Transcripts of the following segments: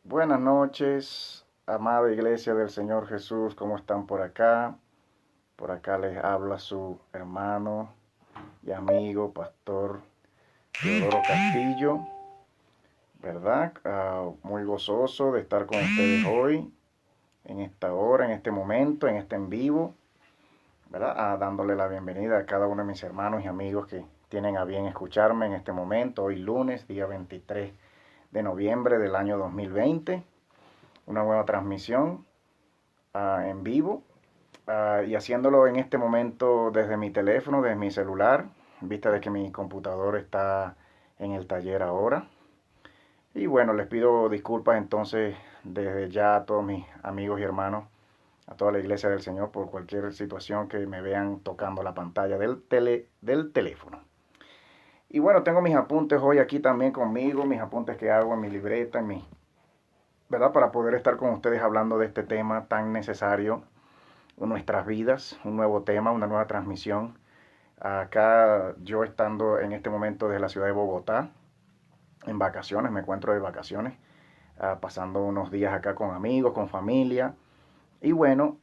Buenas noches, amada iglesia del Señor Jesús, ¿cómo están por acá? Por acá les habla su hermano y amigo, pastor Teodoro Castillo, ¿verdad? Muy gozoso de estar con ustedes hoy, en esta hora, en este momento, en este en vivo, ¿verdad? Dándole la bienvenida a cada uno de mis hermanos y amigos que tienen a bien escucharme en este momento, hoy lunes, día 23 de noviembre del año 2020, una nueva transmisión en vivo y haciéndolo en este momento desde mi teléfono, desde mi celular, en vista de que mi computador está en el taller ahora. Y bueno, les pido disculpas entonces desde ya a todos mis amigos y hermanos, a toda la iglesia del Señor por cualquier situación que me vean tocando la pantalla del teléfono. Y bueno, tengo mis apuntes hoy aquí también conmigo, mis apuntes que hago en mi libreta, ¿verdad? Para poder estar con ustedes hablando de este tema tan necesario en nuestras vidas, un nuevo tema, una nueva transmisión. Acá yo estando en este momento desde la ciudad de Bogotá, en vacaciones, me encuentro de vacaciones, pasando unos días acá con amigos, con familia, y bueno,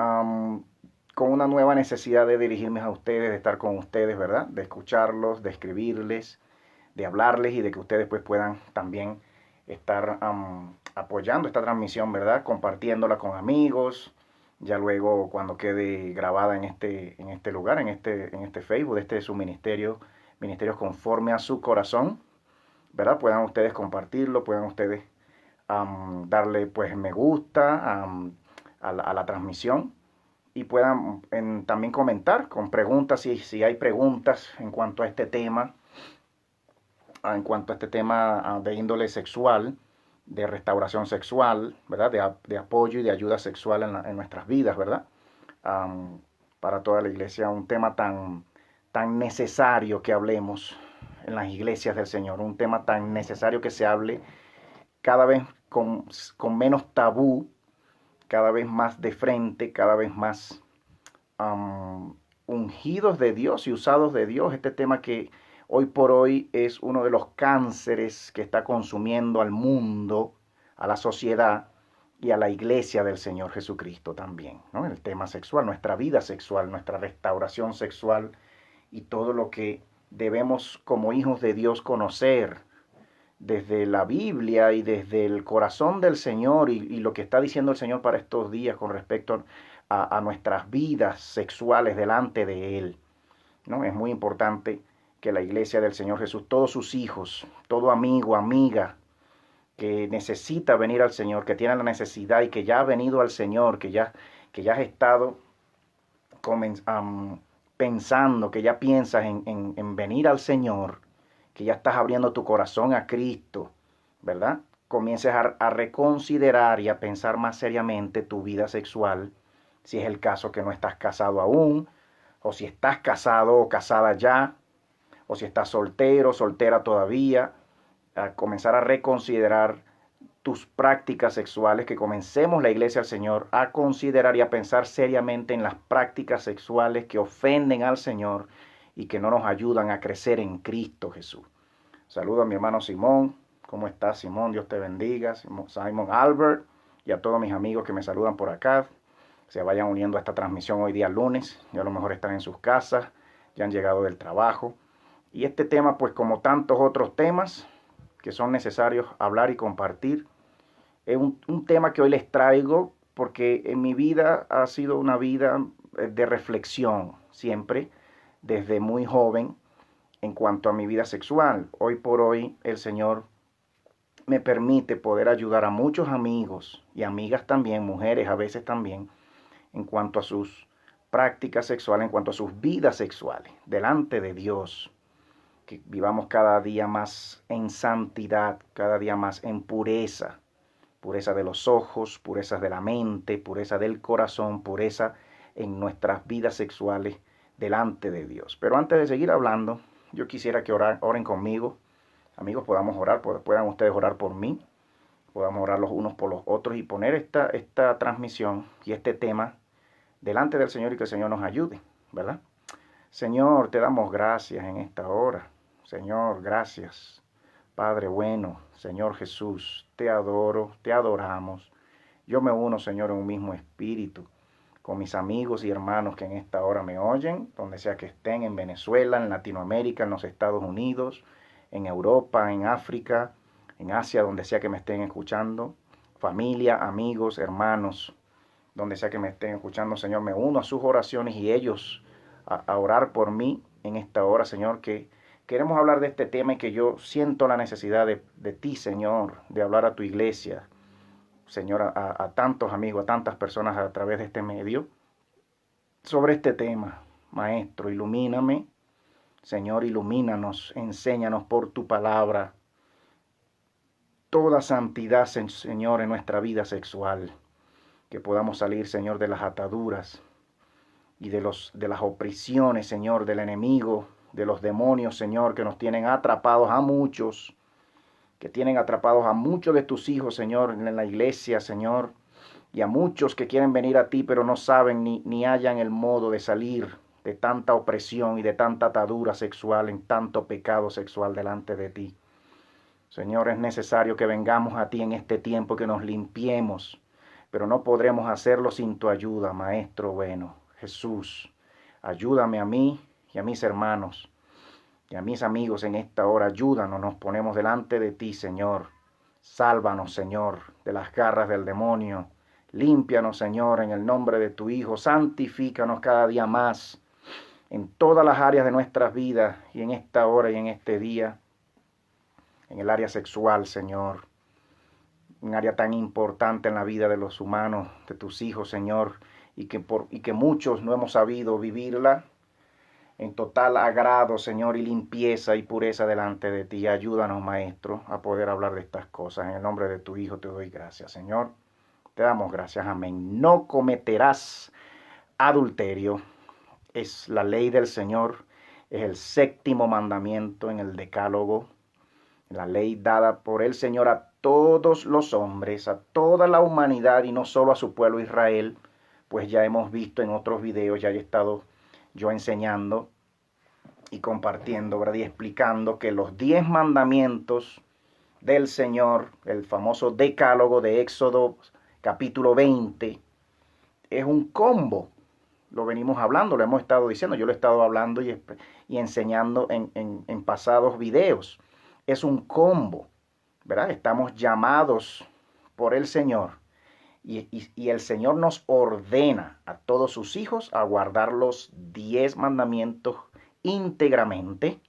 con una nueva necesidad de dirigirme a ustedes, de estar con ustedes, ¿verdad? De escucharlos, de escribirles, de hablarles y de que ustedes pues puedan también estar apoyando esta transmisión, ¿verdad? Compartiéndola con amigos, ya luego cuando quede grabada en este lugar, en este Facebook, este es su ministerio, Ministerios conforme a su corazón, ¿verdad? Puedan ustedes compartirlo, puedan ustedes darle pues me gusta a la transmisión y puedan también comentar con preguntas si hay preguntas en cuanto a este tema, de índole sexual, de restauración sexual, ¿verdad? De apoyo y de ayuda sexual en nuestras vidas, ¿verdad? Um, para toda la iglesia, un tema tan necesario que hablemos en las iglesias del Señor, un tema tan necesario que se hable cada vez con menos tabú, cada vez más de frente, cada vez más ungidos de Dios y usados de Dios. Este tema que hoy por hoy es uno de los cánceres que está consumiendo al mundo, a la sociedad y a la iglesia del Señor Jesucristo también, ¿no? El tema sexual, nuestra vida sexual, nuestra restauración sexual y todo lo que debemos como hijos de Dios conocer desde la Biblia y desde el corazón del Señor y lo que está diciendo el Señor para estos días con respecto a nuestras vidas sexuales delante de Él, ¿no? Es muy importante que la iglesia del Señor Jesús, todos sus hijos, todo amigo, amiga que necesita venir al Señor, que tiene la necesidad y que ya ha venido al Señor, que ya has estado pensando, que ya piensas en venir al Señor, que ya estás abriendo tu corazón a Cristo, ¿verdad? Comiences a reconsiderar y a pensar más seriamente tu vida sexual, si es el caso que no estás casado aún, o si estás casado o casada ya, o si estás soltero, soltera todavía, a comenzar a reconsiderar tus prácticas sexuales, que comencemos la iglesia al Señor a considerar y a pensar seriamente en las prácticas sexuales que ofenden al Señor y que no nos ayudan a crecer en Cristo Jesús. Saludo a mi hermano Simón. ¿Cómo estás, Simón? Dios te bendiga. Simon Albert y a todos mis amigos que me saludan por acá. Se vayan uniendo a esta transmisión hoy día lunes. Ya a lo mejor están en sus casas, ya han llegado del trabajo. Y este tema, pues como tantos otros temas que son necesarios hablar y compartir, es un tema que hoy les traigo porque en mi vida ha sido una vida de reflexión siempre, desde muy joven, en cuanto a mi vida sexual. Hoy por hoy el Señor me permite poder ayudar a muchos amigos y amigas también, mujeres a veces también, en cuanto a sus prácticas sexuales, en cuanto a sus vidas sexuales, delante de Dios. Que vivamos cada día más en santidad, cada día más en pureza, pureza de los ojos, pureza de la mente, pureza del corazón, pureza en nuestras vidas sexuales delante de Dios. Pero antes de seguir hablando, yo quisiera que oren conmigo. Amigos, podamos orar, puedan ustedes orar por mí, podamos orar los unos por los otros y poner esta transmisión y este tema delante del Señor y que el Señor nos ayude, ¿verdad? Señor, te damos gracias en esta hora. Señor, gracias Padre bueno, Señor Jesús, te adoro, te adoramos. Yo me uno, Señor, en un mismo espíritu con mis amigos y hermanos que en esta hora me oyen, donde sea que estén, en Venezuela, en Latinoamérica, en los Estados Unidos, en Europa, en África, en Asia, donde sea que me estén escuchando. Familia, amigos, hermanos, donde sea que me estén escuchando, Señor, me uno a sus oraciones y ellos a orar por mí en esta hora, Señor, que queremos hablar de este tema y que yo siento la necesidad de ti, Señor, de hablar a tu iglesia, Señor, a tantos amigos, a tantas personas a través de este medio, sobre este tema. Maestro, ilumíname, Señor, ilumínanos, enséñanos por tu palabra toda santidad, Señor, en nuestra vida sexual, que podamos salir, Señor, de las ataduras y de las opresiones, Señor, del enemigo, de los demonios, Señor, que nos tienen atrapados a muchos, que tienen atrapados a muchos de tus hijos, Señor, en la iglesia, Señor, y a muchos que quieren venir a ti, pero no saben ni hallan el modo de salir de tanta opresión y de tanta atadura sexual, en tanto pecado sexual delante de ti. Señor, es necesario que vengamos a ti en este tiempo, que nos limpiemos, pero no podremos hacerlo sin tu ayuda, Maestro bueno. Jesús, ayúdame a mí y a mis hermanos y a mis amigos en esta hora. Ayúdanos, nos ponemos delante de ti, Señor. Sálvanos, Señor, de las garras del demonio. Límpianos, Señor, en el nombre de tu Hijo. Santifícanos cada día más en todas las áreas de nuestras vidas y en esta hora y en este día. En el área sexual, Señor. Un área tan importante en la vida de los humanos, de tus hijos, Señor, y que muchos no hemos sabido vivirla en total agrado, Señor, y limpieza y pureza delante de ti. Ayúdanos, Maestro, a poder hablar de estas cosas. En el nombre de tu Hijo te doy gracias, Señor. Te damos gracias, amén. No cometerás adulterio. Es la ley del Señor. Es el 7º mandamiento en el Decálogo. La ley dada por el Señor a todos los hombres, a toda la humanidad y no solo a su pueblo Israel. Pues ya hemos visto en otros videos, ya he estado yo enseñando y compartiendo, ¿verdad? Y explicando que los 10 mandamientos del Señor, el famoso Decálogo de Éxodo capítulo 20, es un combo. Lo venimos hablando, lo hemos estado diciendo, yo lo he estado hablando y enseñando en pasados videos. Es un combo, ¿verdad? Estamos llamados por el Señor. Y el Señor nos ordena a todos sus hijos a guardar los 10 mandamientos íntegramente,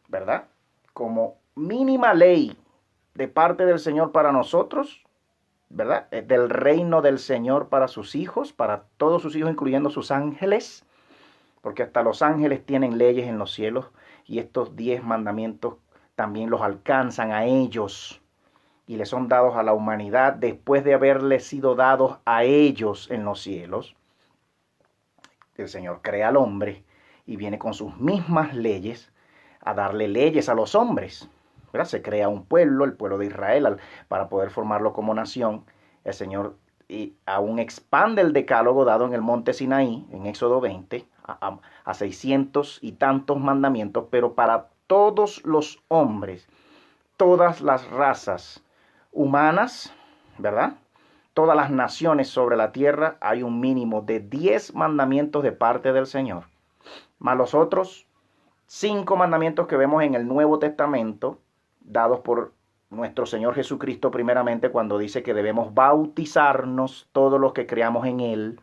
¿verdad? Como mínima ley de parte del Señor para nosotros, ¿verdad? Del reino del Señor para sus hijos, para todos sus hijos, incluyendo sus ángeles, porque hasta los ángeles tienen leyes en los cielos y estos 10 mandamientos también los alcanzan a ellos y les son dados a la humanidad después de haberles sido dados a ellos en los cielos. El Señor crea al hombre y viene con sus mismas leyes a darle leyes a los hombres, ¿verdad? Se crea un pueblo, el pueblo de Israel, para poder formarlo como nación. El Señor aún expande el decálogo dado en el monte Sinaí, en Éxodo 20, a 600 y tantos mandamientos, pero para todos los hombres, todas las razas humanas, ¿verdad? Todas las naciones sobre la tierra, hay un mínimo de 10 mandamientos de parte del Señor. Más los otros 5 mandamientos que vemos en el Nuevo Testamento, dados por nuestro Señor Jesucristo primeramente, cuando dice que debemos bautizarnos, todos los que creamos en Él,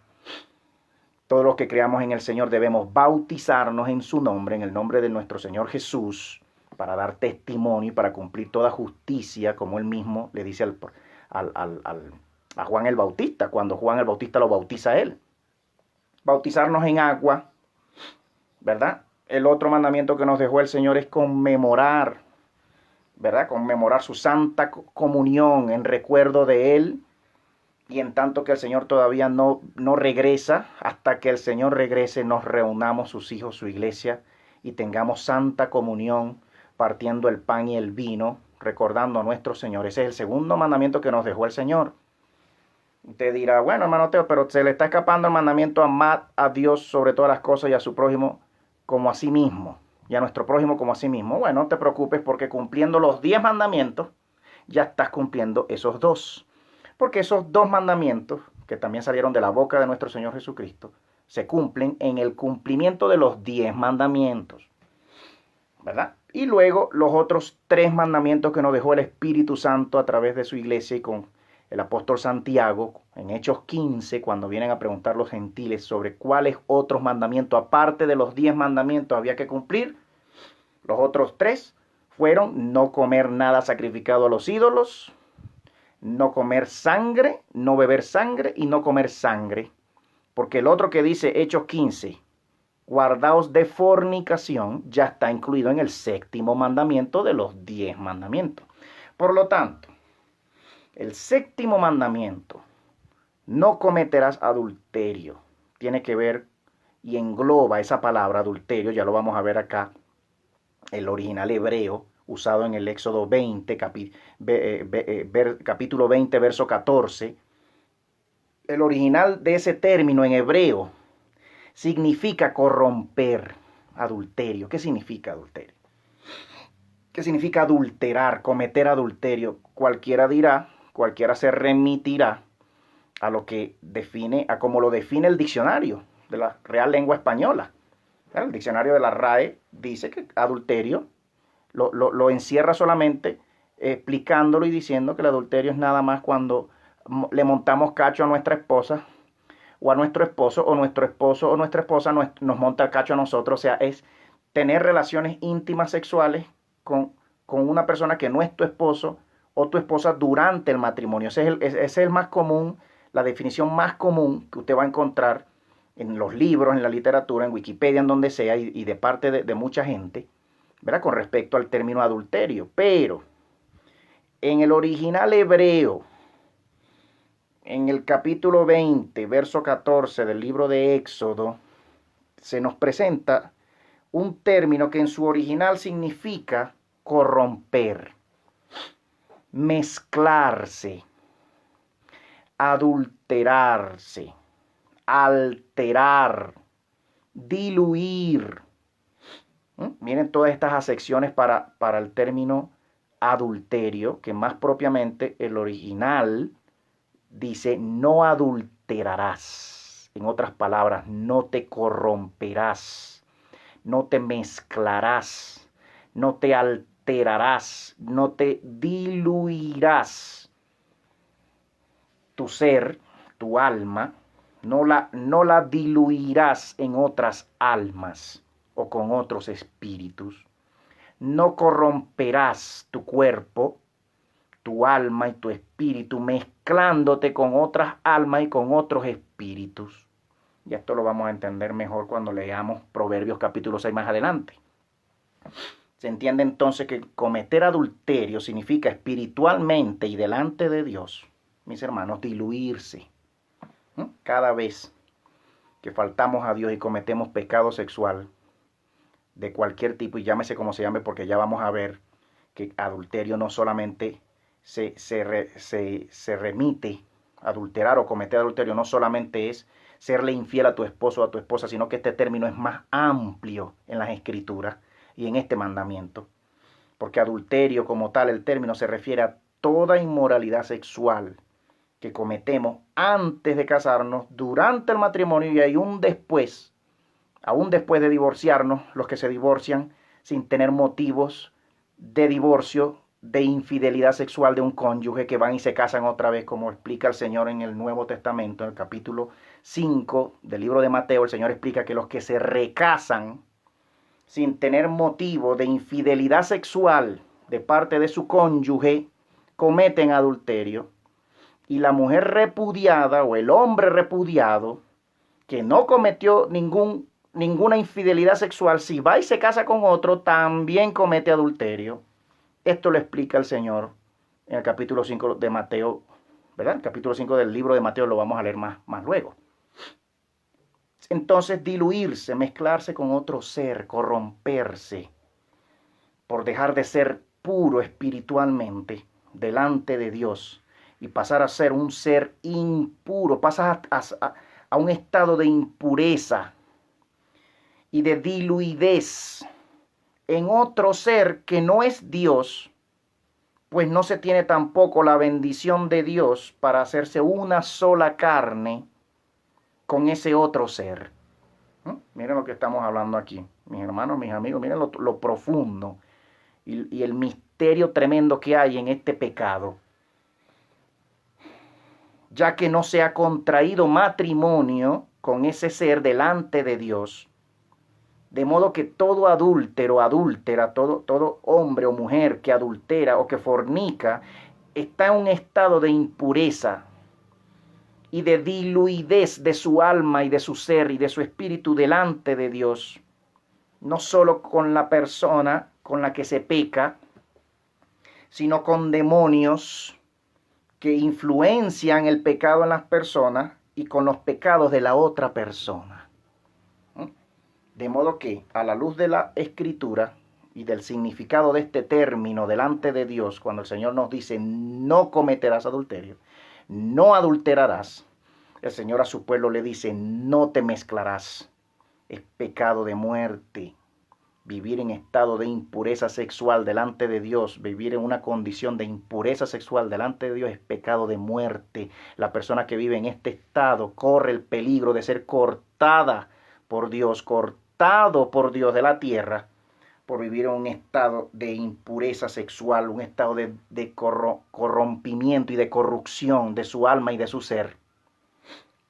todos los que creamos en el Señor debemos bautizarnos en su nombre, en el nombre de nuestro Señor Jesús, para dar testimonio y para cumplir toda justicia, como Él mismo le dice a Juan el Bautista, cuando Juan el Bautista lo bautiza a Él. Bautizarnos en agua, ¿verdad? El otro mandamiento que nos dejó el Señor es conmemorar, ¿verdad? Conmemorar su santa comunión en recuerdo de Él. Y en tanto que el Señor todavía no regresa, hasta que el Señor regrese, nos reunamos sus hijos, su iglesia, y tengamos santa comunión, partiendo el pan y el vino, recordando a nuestro Señor. Ese es el segundo mandamiento que nos dejó el Señor. Usted dirá, bueno, hermano Teo, pero se le está escapando el mandamiento: amad a Dios sobre todas las cosas y a su prójimo como a sí mismo. y a nuestro prójimo como a sí mismo. Bueno, no te preocupes porque cumpliendo los 10 mandamientos, ya estás cumpliendo esos dos. Porque esos dos mandamientos, que también salieron de la boca de nuestro Señor Jesucristo, se cumplen en el cumplimiento de los 10 mandamientos, ¿verdad? Y luego los otros 3 mandamientos que nos dejó el Espíritu Santo a través de su iglesia y con el apóstol Santiago, en Hechos 15, cuando vienen a preguntar los gentiles sobre cuáles otros mandamientos, aparte de los 10 mandamientos, había que cumplir, los otros 3 fueron no comer nada sacrificado a los ídolos, no comer sangre, no beber sangre y no comer sangre. Porque el otro que dice Hechos 15, guardaos de fornicación, ya está incluido en el 7º mandamiento de los 10 mandamientos. Por lo tanto, el 7º mandamiento, no cometerás adulterio, tiene que ver y engloba esa palabra adulterio, ya lo vamos a ver acá, el original hebreo usado en el Éxodo 20, capítulo 20, verso 14. El original de ese término en hebreo significa corromper, adulterio. ¿Qué significa adulterio? ¿Qué significa adulterar, cometer adulterio? Cualquiera dirá, cualquiera se remitirá a lo que define, a como lo define el diccionario de la Real Lengua Española. El diccionario de la RAE dice que adulterio lo encierra solamente explicándolo y diciendo que el adulterio es nada más cuando le montamos cacho a nuestra esposa o a nuestro esposo o nuestra esposa nos monta el cacho a nosotros. O sea, es tener relaciones íntimas sexuales con una persona que no es tu esposo o tu esposa durante el matrimonio. Ese es el más común, la definición más común que usted va a encontrar en los libros, en la literatura, en Wikipedia, en donde sea, y de parte de mucha gente, ¿verdad? Con respecto al término adulterio. Pero en el original hebreo, en el capítulo 20, verso 14 del libro de Éxodo, se nos presenta un término que en su original significa corromper, mezclarse, adulterarse, alterar, diluir. Miren todas estas acepciones para el término adulterio, que más propiamente el original dice no adulterarás. En otras palabras, no te corromperás, no te mezclarás, no te alterarás, no te diluirás. Tu ser, tu alma, no la diluirás en otras almas o con otros espíritus. No corromperás tu cuerpo, tu alma y tu espíritu mezclándote con otras almas y con otros espíritus. Y esto lo vamos a entender mejor cuando leamos Proverbios capítulo 6 más adelante. Se entiende entonces que cometer adulterio significa espiritualmente y delante de Dios, mis hermanos, diluirse. Cada vez que faltamos a Dios y cometemos pecado sexual de cualquier tipo, y llámese como se llame, porque ya vamos a ver que adulterio no solamente se remite, adulterar o cometer adulterio no solamente es serle infiel a tu esposo o a tu esposa, sino que este término es más amplio en las escrituras y en este mandamiento. Porque adulterio como tal, el término se refiere a toda inmoralidad sexual que cometemos antes de casarnos, durante el matrimonio y aún después de divorciarnos, los que se divorcian sin tener motivos de divorcio, de infidelidad sexual de un cónyuge, que van y se casan otra vez, como explica el Señor en el Nuevo Testamento, en el capítulo 5 del libro de Mateo. El Señor explica que los que se recasan sin tener motivo de infidelidad sexual de parte de su cónyuge, cometen adulterio. Y la mujer repudiada o el hombre repudiado, que no cometió ninguna infidelidad sexual, si va y se casa con otro, también comete adulterio. Esto lo explica el Señor en el capítulo 5 de Mateo, ¿verdad? El capítulo 5 del libro de Mateo lo vamos a leer más luego. Entonces, diluirse, mezclarse con otro ser, corromperse, por dejar de ser puro espiritualmente delante de Dios y pasar a ser un ser impuro, pasas a un estado de impureza y de diluidez en otro ser que no es Dios, pues no se tiene tampoco la bendición de Dios para hacerse una sola carne con ese otro ser. Miren lo que estamos hablando aquí, mis hermanos, mis amigos, miren lo profundo y el misterio tremendo que hay en este pecado. Ya que no se ha contraído matrimonio con ese ser delante de Dios, de modo que todo adúltero, adúltera, todo hombre o mujer que adultera o que fornica, está en un estado de impureza y de diluidez de su alma y de su ser y de su espíritu delante de Dios, no solo con la persona con la que se peca, sino con demonios que influencian el pecado en las personas y con los pecados de la otra persona. De modo que, a la luz de la Escritura y del significado de este término delante de Dios, cuando el Señor nos dice no cometerás adulterio, no adulterarás, el Señor a su pueblo le dice no te mezclarás. Es pecado de muerte. Vivir en estado de impureza sexual delante de Dios, vivir en una condición de impureza sexual delante de Dios es pecado de muerte. La persona que vive en este estado corre el peligro de ser cortada por Dios, cortado por Dios de la tierra, por vivir en un estado de impureza sexual, un estado de corrompimiento y de corrupción de su alma y de su ser.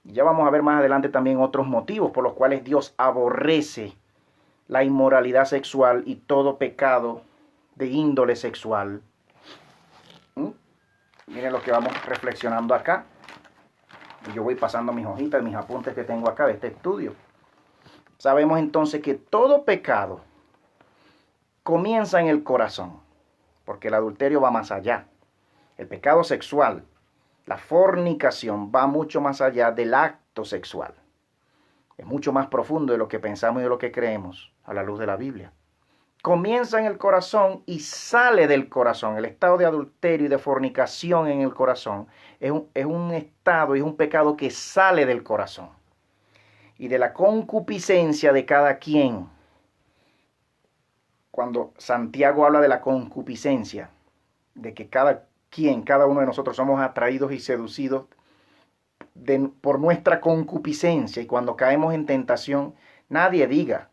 Y ya vamos a ver más adelante también otros motivos por los cuales Dios aborrece la inmoralidad sexual y todo pecado de índole sexual. Miren lo que vamos reflexionando acá. Y yo voy pasando mis hojitas, mis apuntes que tengo acá de este estudio. Sabemos entonces que todo pecado comienza en el corazón, porque el adulterio va más allá. El pecado sexual, la fornicación, va mucho más allá del acto sexual. Es mucho más profundo de lo que pensamos y de lo que creemos a la luz de la Biblia. Comienza en el corazón y sale del corazón. El estado de adulterio y de fornicación en el corazón es un estado y es un pecado que sale del corazón. Y de la concupiscencia de cada quien. Cuando Santiago habla de la concupiscencia, de que cada uno de nosotros somos atraídos y seducidos por nuestra concupiscencia, y cuando caemos en tentación, nadie diga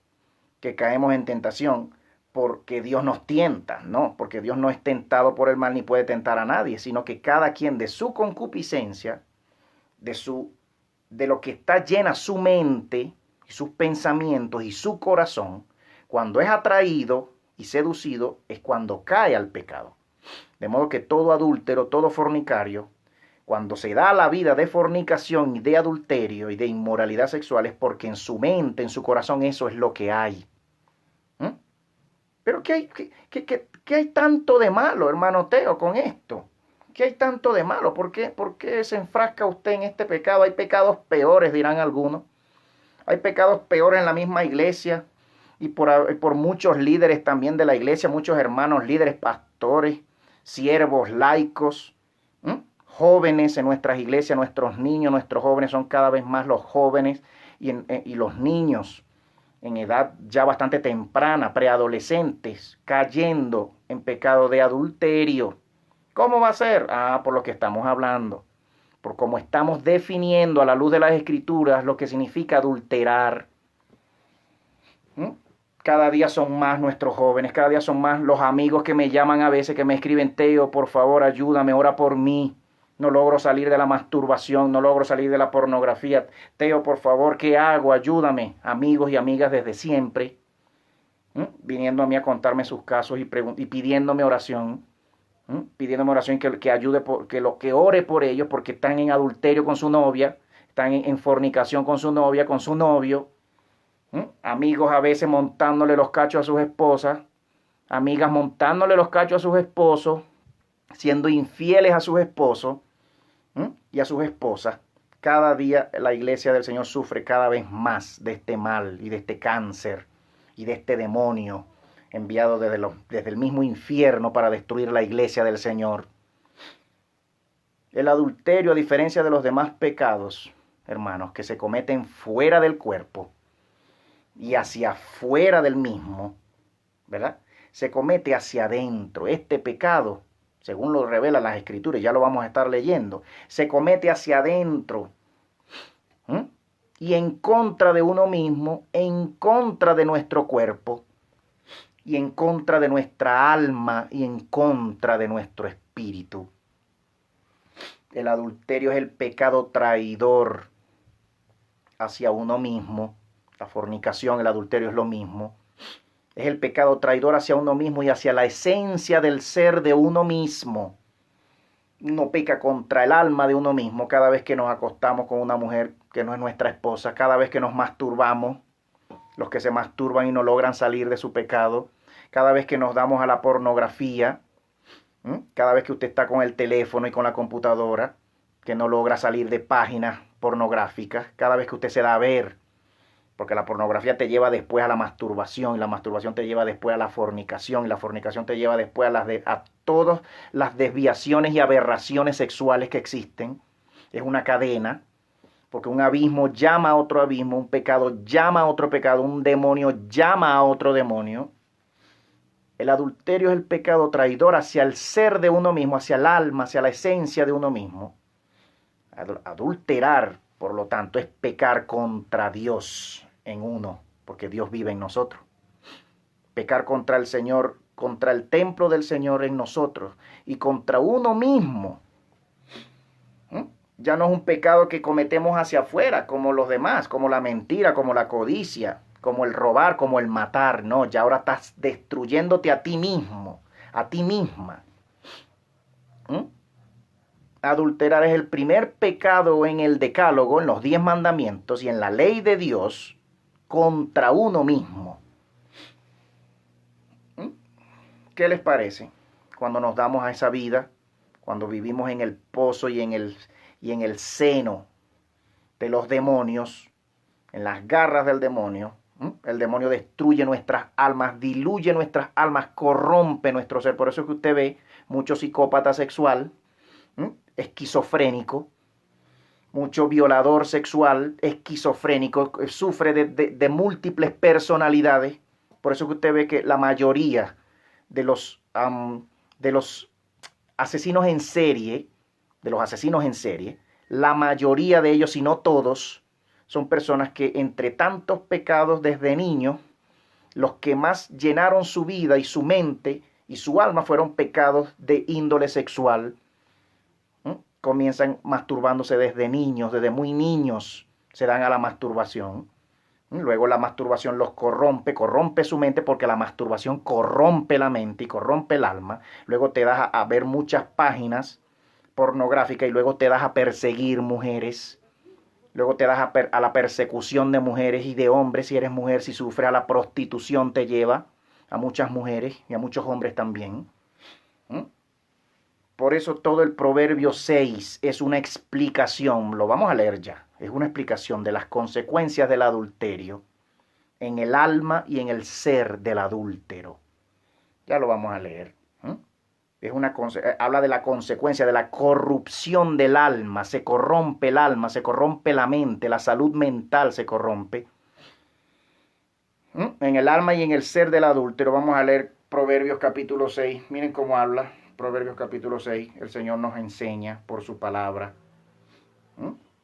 que caemos en tentación porque Dios nos tienta, no, porque Dios no es tentado por el mal ni puede tentar a nadie, sino que cada quien de su concupiscencia, de lo que está llena su mente y sus pensamientos y su corazón, cuando es atraído y seducido, es cuando cae al pecado. De modo que todo adúltero, todo fornicario, cuando se da la vida de fornicación y de adulterio y de inmoralidad sexual, es porque en su mente, en su corazón, eso es lo que hay. Pero ¿qué hay tanto de malo, hermano Teo, con esto? ¿Qué hay tanto de malo? ¿Por qué se enfrasca usted en este pecado? Hay pecados peores, dirán algunos. Hay pecados peores en la misma iglesia y por muchos líderes también de la iglesia, muchos hermanos, líderes, pastores, siervos, laicos, jóvenes en nuestras iglesias, nuestros niños, nuestros jóvenes son cada vez más los jóvenes y los niños en edad ya bastante temprana, preadolescentes, cayendo en pecado de adulterio. ¿Cómo va a ser? Por lo que estamos hablando, por cómo estamos definiendo a la luz de las Escrituras lo que significa adulterar. Cada día son más nuestros jóvenes, cada día son más los amigos que me llaman a veces, que me escriben: Teo, por favor, ayúdame, ora por mí. No logro salir de la masturbación, no logro salir de la pornografía. Teo, por favor, ¿qué hago? Ayúdame. Amigos y amigas desde siempre, viniendo a mí a contarme sus casos y pidiéndome oración. Pidiéndome oración que ayude, que ore por ellos, porque están en adulterio con su novia, están en fornicación con su novia, con su novio. Amigos a veces montándole los cachos a sus esposas, amigas montándole los cachos a sus esposos, siendo infieles a sus esposos y a sus esposas. Cada día la iglesia del Señor sufre cada vez más de este mal y de este cáncer y de este demonio enviado desde el mismo infierno para destruir la iglesia del Señor. El adulterio, a diferencia de los demás pecados, hermanos, que se cometen fuera del cuerpo y hacia afuera del mismo, ¿verdad? Se comete hacia adentro. Este pecado, según lo revelan las Escrituras, ya lo vamos a estar leyendo, se comete hacia adentro. Y en contra de uno mismo, en contra de nuestro cuerpo, y en contra de nuestra alma, y en contra de nuestro espíritu. El adulterio es el pecado traidor hacia uno mismo. La fornicación, el adulterio es lo mismo. Es el pecado traidor hacia uno mismo y hacia la esencia del ser de uno mismo. Uno peca contra el alma de uno mismo cada vez que nos acostamos con una mujer que no es nuestra esposa, cada vez que nos masturbamos, los que se masturban y no logran salir de su pecado, cada vez que nos damos a la pornografía, cada vez que usted está con el teléfono y con la computadora, que no logra salir de páginas pornográficas, cada vez que usted se da a ver, porque la pornografía te lleva después a la masturbación, y la masturbación te lleva después a la fornicación, y la fornicación te lleva después a todas las desviaciones y aberraciones sexuales que existen. Es una cadena, porque un abismo llama a otro abismo, un pecado llama a otro pecado, un demonio llama a otro demonio. El adulterio es el pecado traidor hacia el ser de uno mismo, hacia el alma, hacia la esencia de uno mismo. Adulterar, por lo tanto, es pecar contra Dios en uno, porque Dios vive en nosotros. Pecar contra el Señor, contra el templo del Señor en nosotros y contra uno mismo. Ya no es un pecado que cometemos hacia afuera, como los demás, como la mentira, como la codicia, como el robar, como el matar. No, ya ahora estás destruyéndote a ti mismo, a ti misma. Adulterar es el primer pecado en el decálogo, en los 10 mandamientos y en la ley de Dios contra uno mismo. ¿Qué les parece? Cuando nos damos a esa vida, cuando vivimos en el pozo y en el seno de los demonios, en las garras del demonio. El demonio destruye nuestras almas, diluye nuestras almas, corrompe nuestro ser. Por eso es que usted ve mucho psicópata sexual, esquizofrénico, mucho violador sexual, esquizofrénico, sufre de múltiples personalidades. Por eso que usted ve que la mayoría de los asesinos en serie, la mayoría de ellos, si no todos, son personas que entre tantos pecados desde niños, los que más llenaron su vida y su mente y su alma fueron pecados de índole sexual. Comienzan masturbándose desde niños, desde muy niños se dan a la masturbación. Luego la masturbación los corrompe su mente, porque la masturbación corrompe la mente y corrompe el alma. Luego te das a ver muchas páginas pornográficas y luego te das a perseguir mujeres. Luego te das a la persecución de mujeres y de hombres. Si eres mujer, si sufres, a la prostitución te lleva a muchas mujeres y a muchos hombres también. Por eso todo el Proverbio 6 es una explicación, lo vamos a leer ya, es una explicación de las consecuencias del adulterio en el alma y en el ser del adúltero. Ya lo vamos a leer. Habla de la consecuencia, de la corrupción del alma. Se corrompe el alma, se corrompe la mente, la salud mental se corrompe. En el alma y en el ser del adúltero. Vamos a leer Proverbios capítulo 6. Miren cómo habla. Proverbios capítulo 6, el Señor nos enseña por su palabra.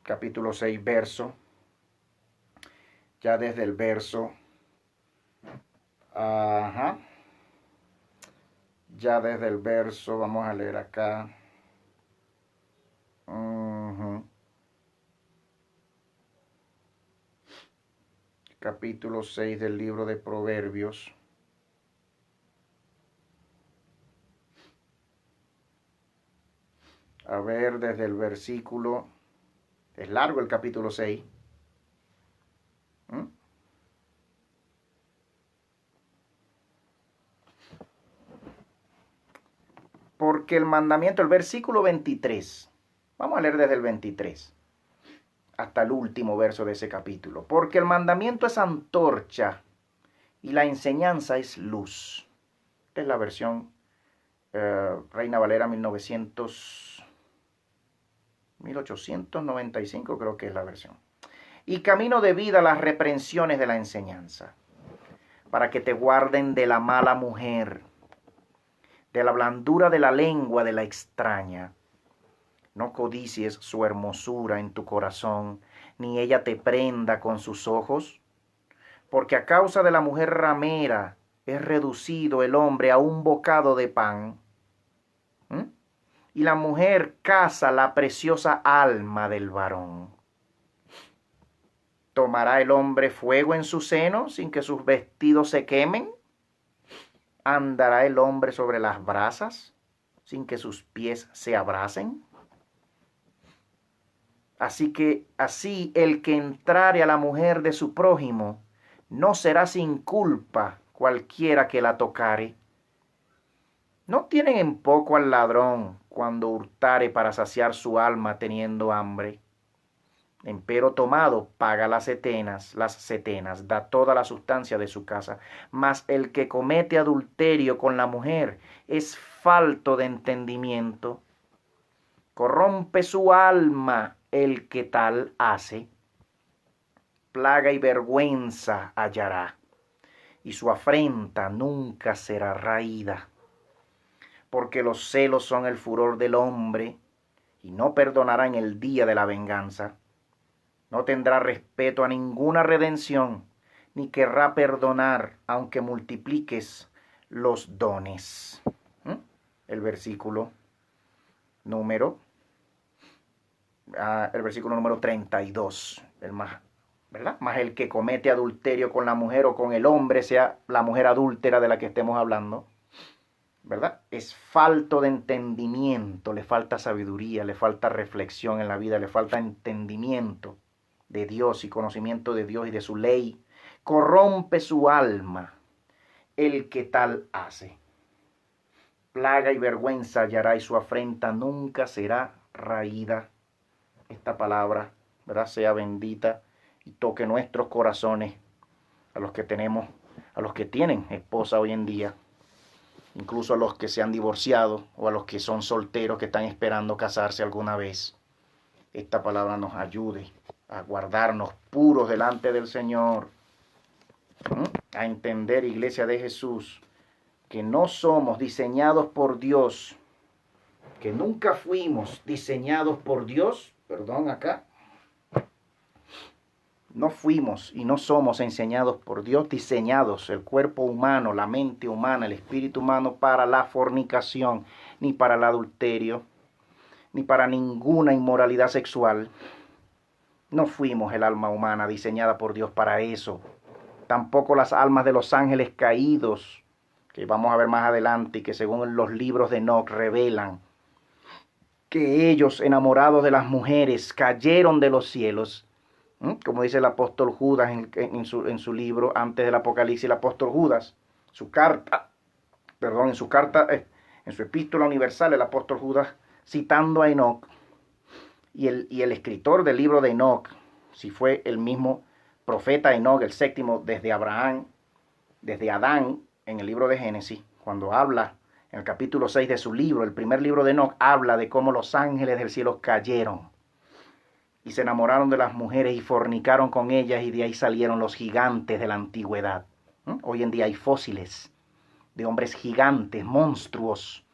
Capítulo 6, verso. Ya desde el verso. Ya desde el verso, vamos a leer acá. Capítulo 6 del libro de Proverbios. A ver, desde el versículo, es largo el capítulo 6. Porque el mandamiento, el versículo 23, vamos a leer desde el 23 hasta el último verso de ese capítulo. Porque el mandamiento es antorcha y la enseñanza es luz. Esta es la versión Reina Valera 1895, creo que es la versión. Y camino de vida las reprensiones de la enseñanza, para que te guarden de la mala mujer, de la blandura de la lengua de la extraña. No codicies su hermosura en tu corazón, ni ella te prenda con sus ojos, porque a causa de la mujer ramera es reducido el hombre a un bocado de pan. Y la mujer caza la preciosa alma del varón. ¿Tomará el hombre fuego en su seno sin que sus vestidos se quemen? ¿Andará el hombre sobre las brasas sin que sus pies se abrasen? Así el que entrare a la mujer de su prójimo no será sin culpa cualquiera que la tocare. No tienen en poco al ladrón cuando hurtare para saciar su alma teniendo hambre. Empero tomado paga las setenas, da toda la sustancia de su casa. Mas el que comete adulterio con la mujer es falto de entendimiento. Corrompe su alma el que tal hace. Plaga y vergüenza hallará, y su afrenta nunca será raída. Porque los celos son el furor del hombre, y no perdonará en el día de la venganza. No tendrá respeto a ninguna redención, ni querrá perdonar, aunque multipliques los dones. El versículo número 32, ¿verdad? Más el que comete adulterio con la mujer o con el hombre, sea la mujer adúltera de la que estemos hablando, ¿verdad? Es falto de entendimiento, le falta sabiduría, le falta reflexión en la vida, le falta entendimiento de Dios y conocimiento de Dios y de su ley. Corrompe su alma el que tal hace. Plaga y vergüenza hallará, y su afrenta nunca será raída. Esta palabra, ¿verdad?, sea bendita y toque nuestros corazones, a los que tienen esposa hoy en día, incluso a los que se han divorciado o a los que son solteros que están esperando casarse alguna vez. Esta palabra nos ayude a guardarnos puros delante del Señor, a entender, Iglesia de Jesús, que no somos diseñados por Dios, que nunca fuimos diseñados por Dios, no fuimos y no somos enseñados por Dios, diseñados, el cuerpo humano, la mente humana, el espíritu humano, para la fornicación, ni para el adulterio, ni para ninguna inmoralidad sexual. No fuimos el alma humana diseñada por Dios para eso. Tampoco las almas de los ángeles caídos, que vamos a ver más adelante y que según los libros de Enoc revelan que ellos, enamorados de las mujeres, cayeron de los cielos. Como dice el apóstol Judas en su libro antes del Apocalipsis, el apóstol Judas, en su epístola universal, el apóstol Judas, citando a Enoc, y el escritor del libro de Enoc, si fue el mismo profeta Enoc, el séptimo desde Abraham, desde Adán, en el libro de Génesis, cuando habla en el capítulo 6 de su libro, el primer libro de Enoc, habla de cómo los ángeles del cielo cayeron y se enamoraron de las mujeres y fornicaron con ellas, y de ahí salieron los gigantes de la antigüedad. Hoy en día hay fósiles de hombres gigantes, monstruos,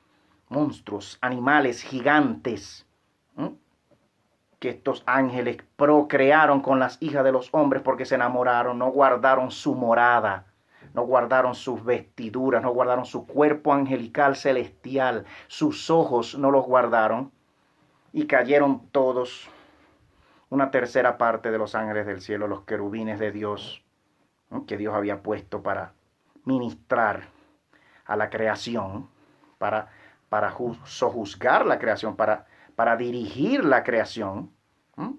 animales gigantes, que estos ángeles procrearon con las hijas de los hombres porque se enamoraron, no guardaron su morada, no guardaron sus vestiduras, no guardaron su cuerpo angelical celestial, sus ojos no los guardaron, y cayeron todos, una tercera parte de los ángeles del cielo, los querubines de Dios, que Dios había puesto para ministrar a la creación, para sojuzgar la creación, para dirigir la creación,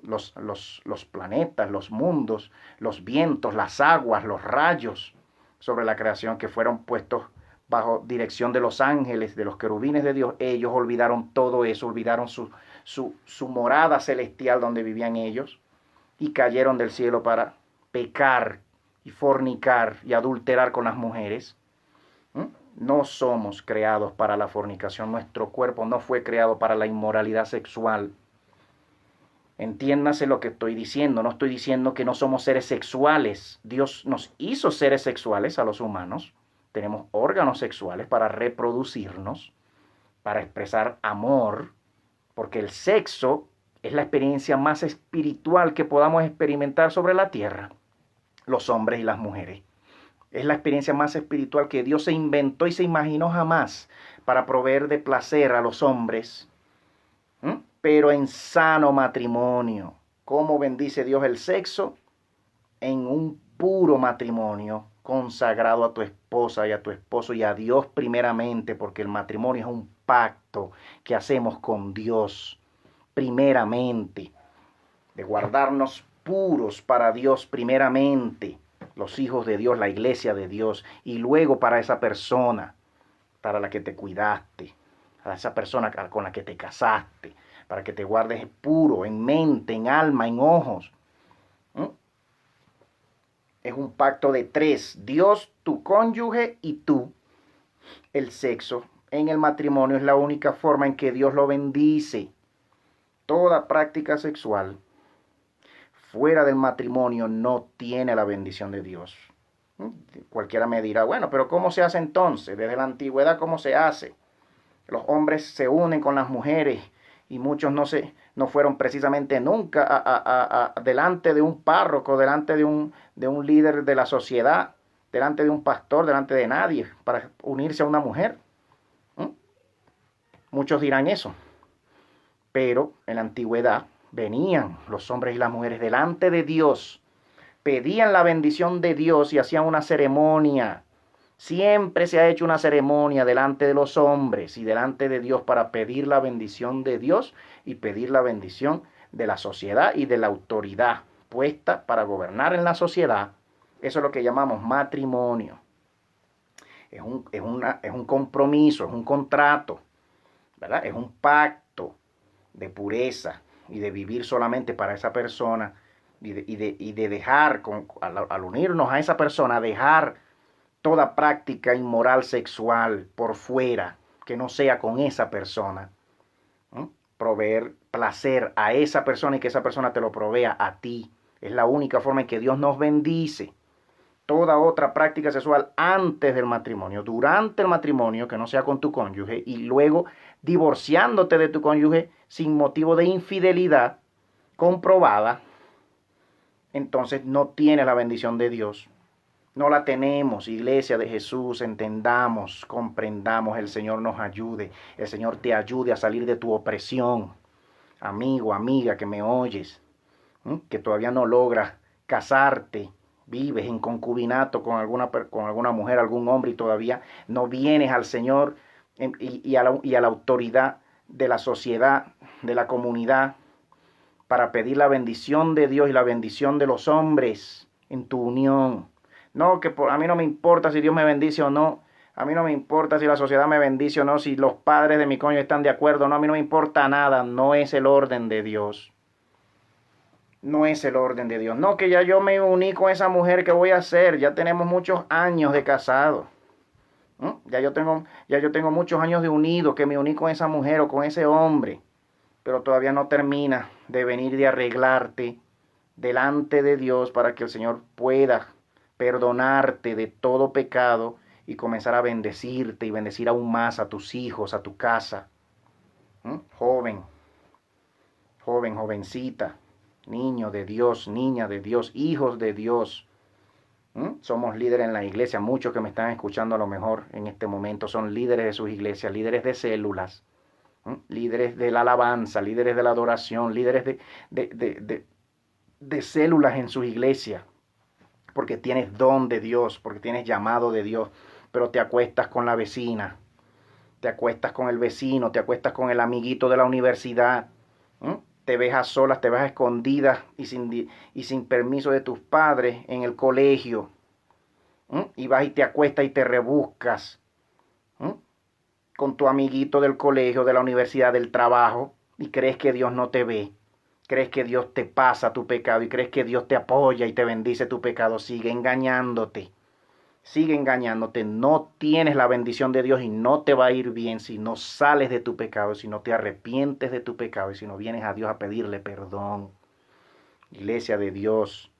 los planetas, los mundos, los vientos, las aguas, los rayos sobre la creación, que fueron puestos bajo dirección de los ángeles, de los querubines de Dios. Ellos olvidaron todo eso, olvidaron su morada celestial donde vivían ellos, y cayeron del cielo para pecar y fornicar y adulterar con las mujeres. No somos creados para la fornicación, nuestro cuerpo no fue creado para la inmoralidad sexual. Entiéndase lo que estoy diciendo. No estoy diciendo que no somos seres sexuales. Dios nos hizo seres sexuales a los humanos. Tenemos órganos sexuales para reproducirnos, para expresar amor, porque el sexo es la experiencia más espiritual que podamos experimentar sobre la tierra, los hombres y las mujeres. Es la experiencia más espiritual que Dios se inventó y se imaginó jamás para proveer de placer a los hombres, pero en sano matrimonio. ¿Cómo bendice Dios el sexo? En un puro matrimonio consagrado a tu esposa y a tu esposo y a Dios primeramente, porque el matrimonio es un pacto que hacemos con Dios primeramente, de guardarnos puros para Dios primeramente, los hijos de Dios, la iglesia de Dios, y luego para esa persona, para la que te cuidaste, a esa persona con la que te casaste, para que te guardes puro en mente, en alma, en ojos. Es un pacto de tres: Dios, tu cónyuge y tú. El sexo en el matrimonio es la única forma en que Dios lo bendice. Toda práctica sexual fuera del matrimonio no tiene la bendición de Dios. Cualquiera me dirá, bueno, pero ¿cómo se hace entonces? Desde la antigüedad, ¿cómo se hace? Los hombres se unen con las mujeres y muchos no fueron precisamente nunca delante de un párroco, delante de un líder de la sociedad, delante de un pastor, delante de nadie, para unirse a una mujer. Muchos dirán eso, pero en la antigüedad venían los hombres y las mujeres delante de Dios, pedían la bendición de Dios y hacían una ceremonia. Siempre se ha hecho una ceremonia delante de los hombres y delante de Dios para pedir la bendición de Dios y pedir la bendición de la sociedad y de la autoridad puesta para gobernar en la sociedad. Eso es lo que llamamos matrimonio. Es un compromiso, es un contrato, ¿verdad? Es un pacto de pureza y de vivir solamente para esa persona y de dejar, al unirnos a esa persona, dejar toda práctica inmoral sexual por fuera, que no sea con esa persona. Proveer placer a esa persona y que esa persona te lo provea a ti. Es la única forma en que Dios nos bendice. Toda otra práctica sexual antes del matrimonio, durante el matrimonio, que no sea con tu cónyuge, y luego divorciándote de tu cónyuge sin motivo de infidelidad comprobada, entonces no tienes la bendición de Dios. No la tenemos, iglesia de Jesús. Entendamos, comprendamos, el Señor nos ayude. El Señor te ayude a salir de tu opresión. Amigo, amiga, que me oyes, que todavía no logras casarte, vives en concubinato con alguna mujer, algún hombre, y todavía no vienes al Señor y a la autoridad de la sociedad, de la comunidad, para pedir la bendición de Dios y la bendición de los hombres en tu unión. No, que a mí no me importa si Dios me bendice o no. A mí no me importa si la sociedad me bendice o no, si los padres de mi cónyuge están de acuerdo o no. A mí no me importa nada. No es el orden de Dios. No es el orden de Dios. No, que ya yo me uní con esa mujer, ¿qué voy a hacer? Ya tenemos muchos años de casado. Ya yo tengo muchos años de unido, que me uní con esa mujer o con ese hombre. Pero todavía no termina de venir de arreglarte delante de Dios para que el Señor pueda perdonarte de todo pecado y comenzar a bendecirte y bendecir aún más a tus hijos, a tu casa. Joven, jovencita, niño de Dios, niña de Dios, hijos de Dios. Somos líderes en la iglesia. Muchos que me están escuchando a lo mejor en este momento son líderes de sus iglesias, líderes de células, líderes de la alabanza, líderes de la adoración, líderes de células en sus iglesias. Porque tienes don de Dios, porque tienes llamado de Dios, pero te acuestas con la vecina, te acuestas con el vecino, te acuestas con el amiguito de la universidad, te ves a solas, te ves a escondidas y sin permiso de tus padres en el colegio, y vas y te acuestas y te rebuscas con tu amiguito del colegio, de la universidad, del trabajo, y crees que Dios no te ve. Crees que Dios te pasa tu pecado y crees que Dios te apoya y te bendice tu pecado. Sigue engañándote. Sigue engañándote. No tienes la bendición de Dios y no te va a ir bien si no sales de tu pecado, si no te arrepientes de tu pecado y si no vienes a Dios a pedirle perdón. iglesia de Dios,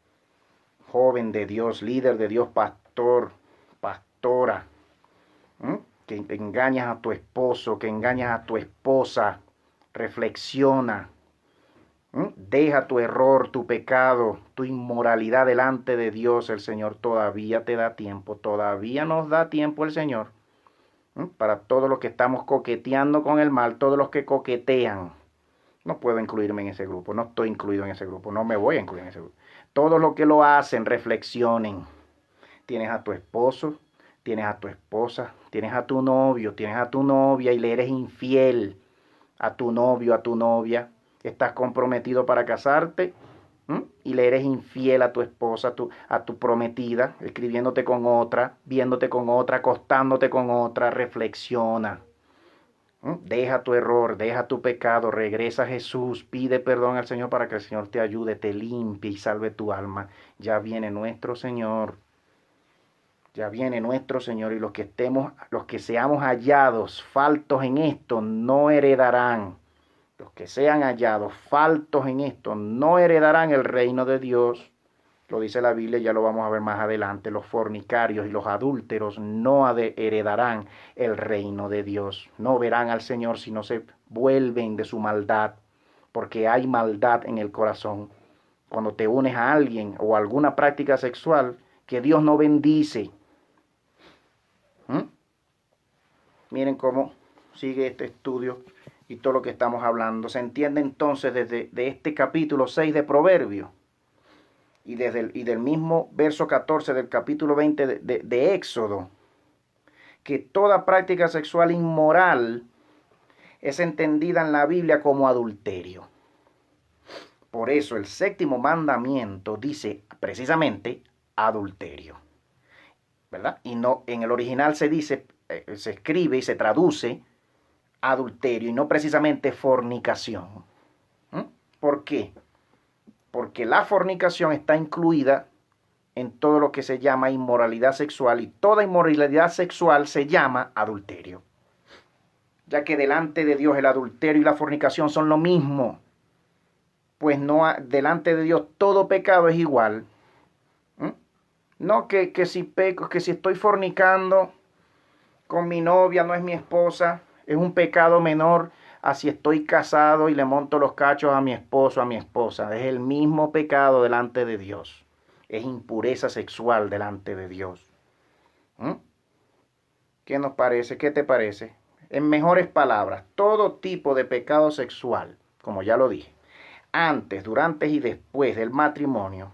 joven de Dios, líder de Dios, pastor, pastora, que engañas a tu esposo, que engañas a tu esposa, reflexiona, deja tu error, tu pecado, tu inmoralidad delante de Dios. El Señor todavía te da tiempo, todavía nos da tiempo el Señor, para todos los que estamos coqueteando con el mal, todos los que coquetean. No puedo incluirme en ese grupo, no estoy incluido en ese grupo, no me voy a incluir en ese grupo. Todos los que lo hacen, reflexionen. Tienes a tu esposo, tienes a tu esposa, tienes a tu novio, tienes a tu novia y le eres infiel a tu novio, a tu novia. Estás comprometido para casarte y le eres infiel a tu esposa, a tu prometida, escribiéndote con otra, viéndote con otra, acostándote con otra. Reflexiona. Deja tu error, deja tu pecado, regresa a Jesús, pide perdón al Señor para que el Señor te ayude, te limpie y salve tu alma. Ya viene nuestro Señor. Ya viene nuestro Señor, y los que seamos hallados faltos en esto no heredarán. Los que sean hallados faltos en esto no heredarán el reino de Dios. Lo dice la Biblia, ya lo vamos a ver más adelante. Los fornicarios y los adúlteros no heredarán el reino de Dios. No verán al Señor si no se vuelven de su maldad, porque hay maldad en el corazón. Cuando te unes a alguien o a alguna práctica sexual que Dios no bendice. Miren cómo sigue este estudio y todo lo que estamos hablando. Se entiende entonces desde este capítulo 6 de Proverbios y del mismo verso 14 del capítulo 20 de Éxodo, que toda práctica sexual inmoral es entendida en la Biblia como adulterio. Por eso el séptimo mandamiento dice precisamente adulterio, ¿verdad? Y no, en el original se dice, se escribe y se traduce adulterio y no precisamente fornicación. ¿Por qué? Porque la fornicación está incluida en todo lo que se llama inmoralidad sexual, y toda inmoralidad sexual se llama adulterio, ya que delante de Dios el adulterio y la fornicación son lo mismo, pues no delante de Dios todo pecado es igual. No que si peco, que si estoy fornicando con mi novia, no es mi esposa, es un pecado menor a si estoy casado y le monto los cachos a mi esposo, a mi esposa. Es el mismo pecado delante de Dios. Es impureza sexual delante de Dios. ¿Qué nos parece? ¿Qué te parece? En mejores palabras, todo tipo de pecado sexual, como ya lo dije, antes, durante y después del matrimonio,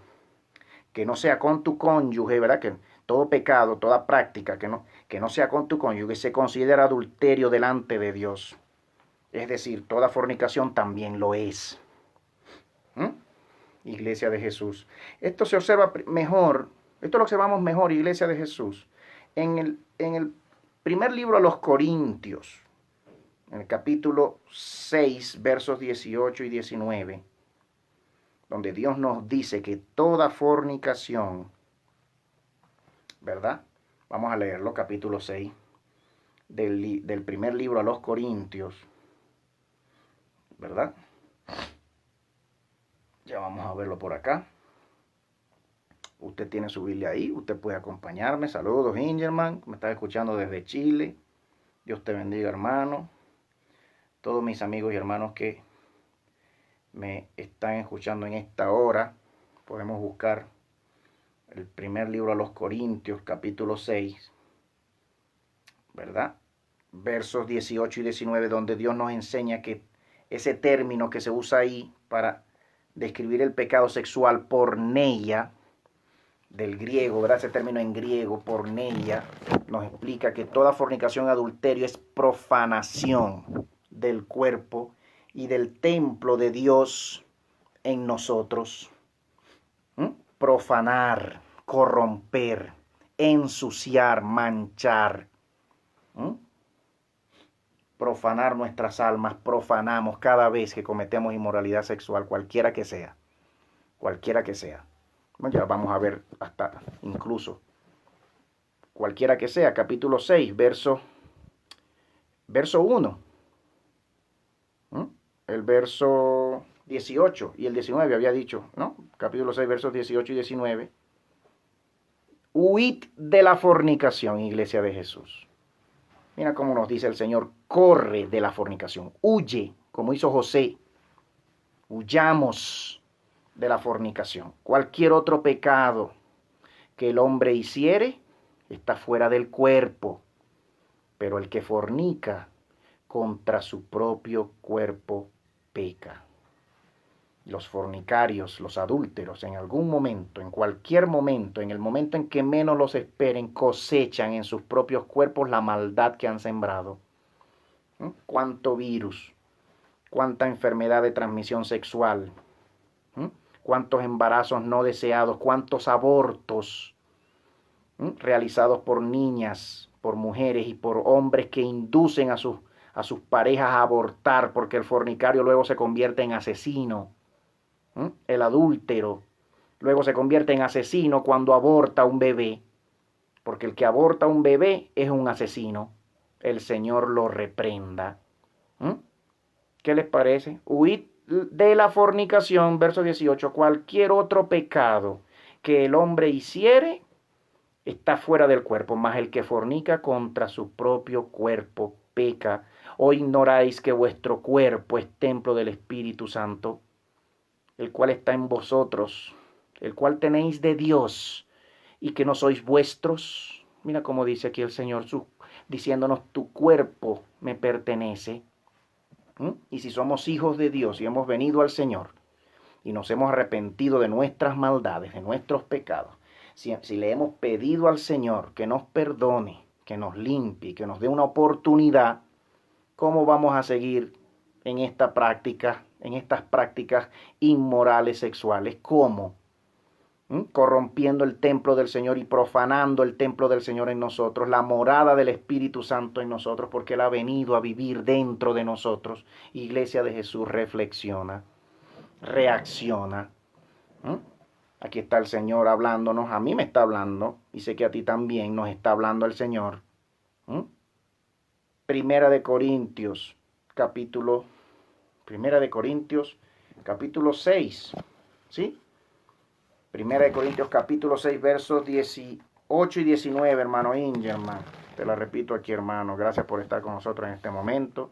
que no sea con tu cónyuge, ¿verdad? Que todo pecado, toda práctica que no sea con tu cónyuge se considera adulterio delante de Dios. Es decir, toda fornicación también lo es. Iglesia de Jesús. Esto se observa mejor, esto lo observamos mejor, Iglesia de Jesús, en el primer libro a los Corintios, en el capítulo 6, versos 18 y 19, donde Dios nos dice que toda fornicación, ¿verdad? Vamos a leerlo, capítulo 6, del primer libro a los Corintios, ¿verdad? Ya vamos a verlo por acá. Usted tiene su Biblia ahí, usted puede acompañarme. Saludos, Ingerman, me está escuchando desde Chile. Dios te bendiga, hermano. Todos mis amigos y hermanos que me están escuchando en esta hora, podemos buscar el primer libro a los Corintios, capítulo 6, ¿verdad? Versos 18 y 19, donde Dios nos enseña que ese término que se usa ahí para describir el pecado sexual, porneia, del griego, ¿verdad? Ese término en griego, porneia, nos explica que toda fornicación y adulterio es profanación del cuerpo y del templo de Dios en nosotros. Profanar, corromper, ensuciar, manchar. Profanar nuestras almas, profanamos cada vez que cometemos inmoralidad sexual, cualquiera que sea. Cualquiera que sea. Bueno, ya vamos a ver hasta incluso. Cualquiera que sea, capítulo 6, verso 1. El verso 18 y el 19 había dicho, ¿no? Capítulo 6, versos 18 y 19. Huid de la fornicación, iglesia de Jesús. Mira cómo nos dice el Señor, corre de la fornicación, huye, como hizo José. Huyamos de la fornicación. Cualquier otro pecado que el hombre hiciere está fuera del cuerpo, pero el que fornica contra su propio cuerpo peca. Los fornicarios, los adúlteros, en algún momento, en cualquier momento, en el momento en que menos los esperen, cosechan en sus propios cuerpos la maldad que han sembrado. ¿Cuánto virus? ¿Cuánta enfermedad de transmisión sexual? ¿Cuántos embarazos no deseados? ¿Cuántos abortos realizados por niñas, por mujeres y por hombres que inducen a sus parejas a abortar porque el fornicario luego se convierte en asesino? El adúltero luego se convierte en asesino cuando aborta un bebé, porque el que aborta un bebé es un asesino. El Señor lo reprenda. ¿Qué les parece? Huid de la fornicación, verso 18. Cualquier otro pecado que el hombre hiciere está fuera del cuerpo, mas el que fornica contra su propio cuerpo peca. ¿O ignoráis que vuestro cuerpo es templo del Espíritu Santo, el cual está en vosotros, el cual tenéis de Dios, y que no sois vuestros? Mira cómo dice aquí el Señor, diciéndonos, tu cuerpo me pertenece. Y si somos hijos de Dios y hemos venido al Señor y nos hemos arrepentido de nuestras maldades, de nuestros pecados, si le hemos pedido al Señor que nos perdone, que nos limpie, que nos dé una oportunidad, ¿cómo vamos a seguir en esta práctica, en estas prácticas inmorales sexuales? ¿Cómo? Corrompiendo el templo del Señor y profanando el templo del Señor en nosotros, la morada del Espíritu Santo en nosotros, porque Él ha venido a vivir dentro de nosotros. Iglesia de Jesús, reflexiona, reacciona. Aquí está el Señor hablándonos, a mí me está hablando, y sé que a ti también nos está hablando el Señor. Primera de Corintios, capítulo 6, ¿sí? Primera de Corintios capítulo 6, versos 18 y 19, hermano Ingerman. Te la repito aquí, hermano. Gracias por estar con nosotros en este momento.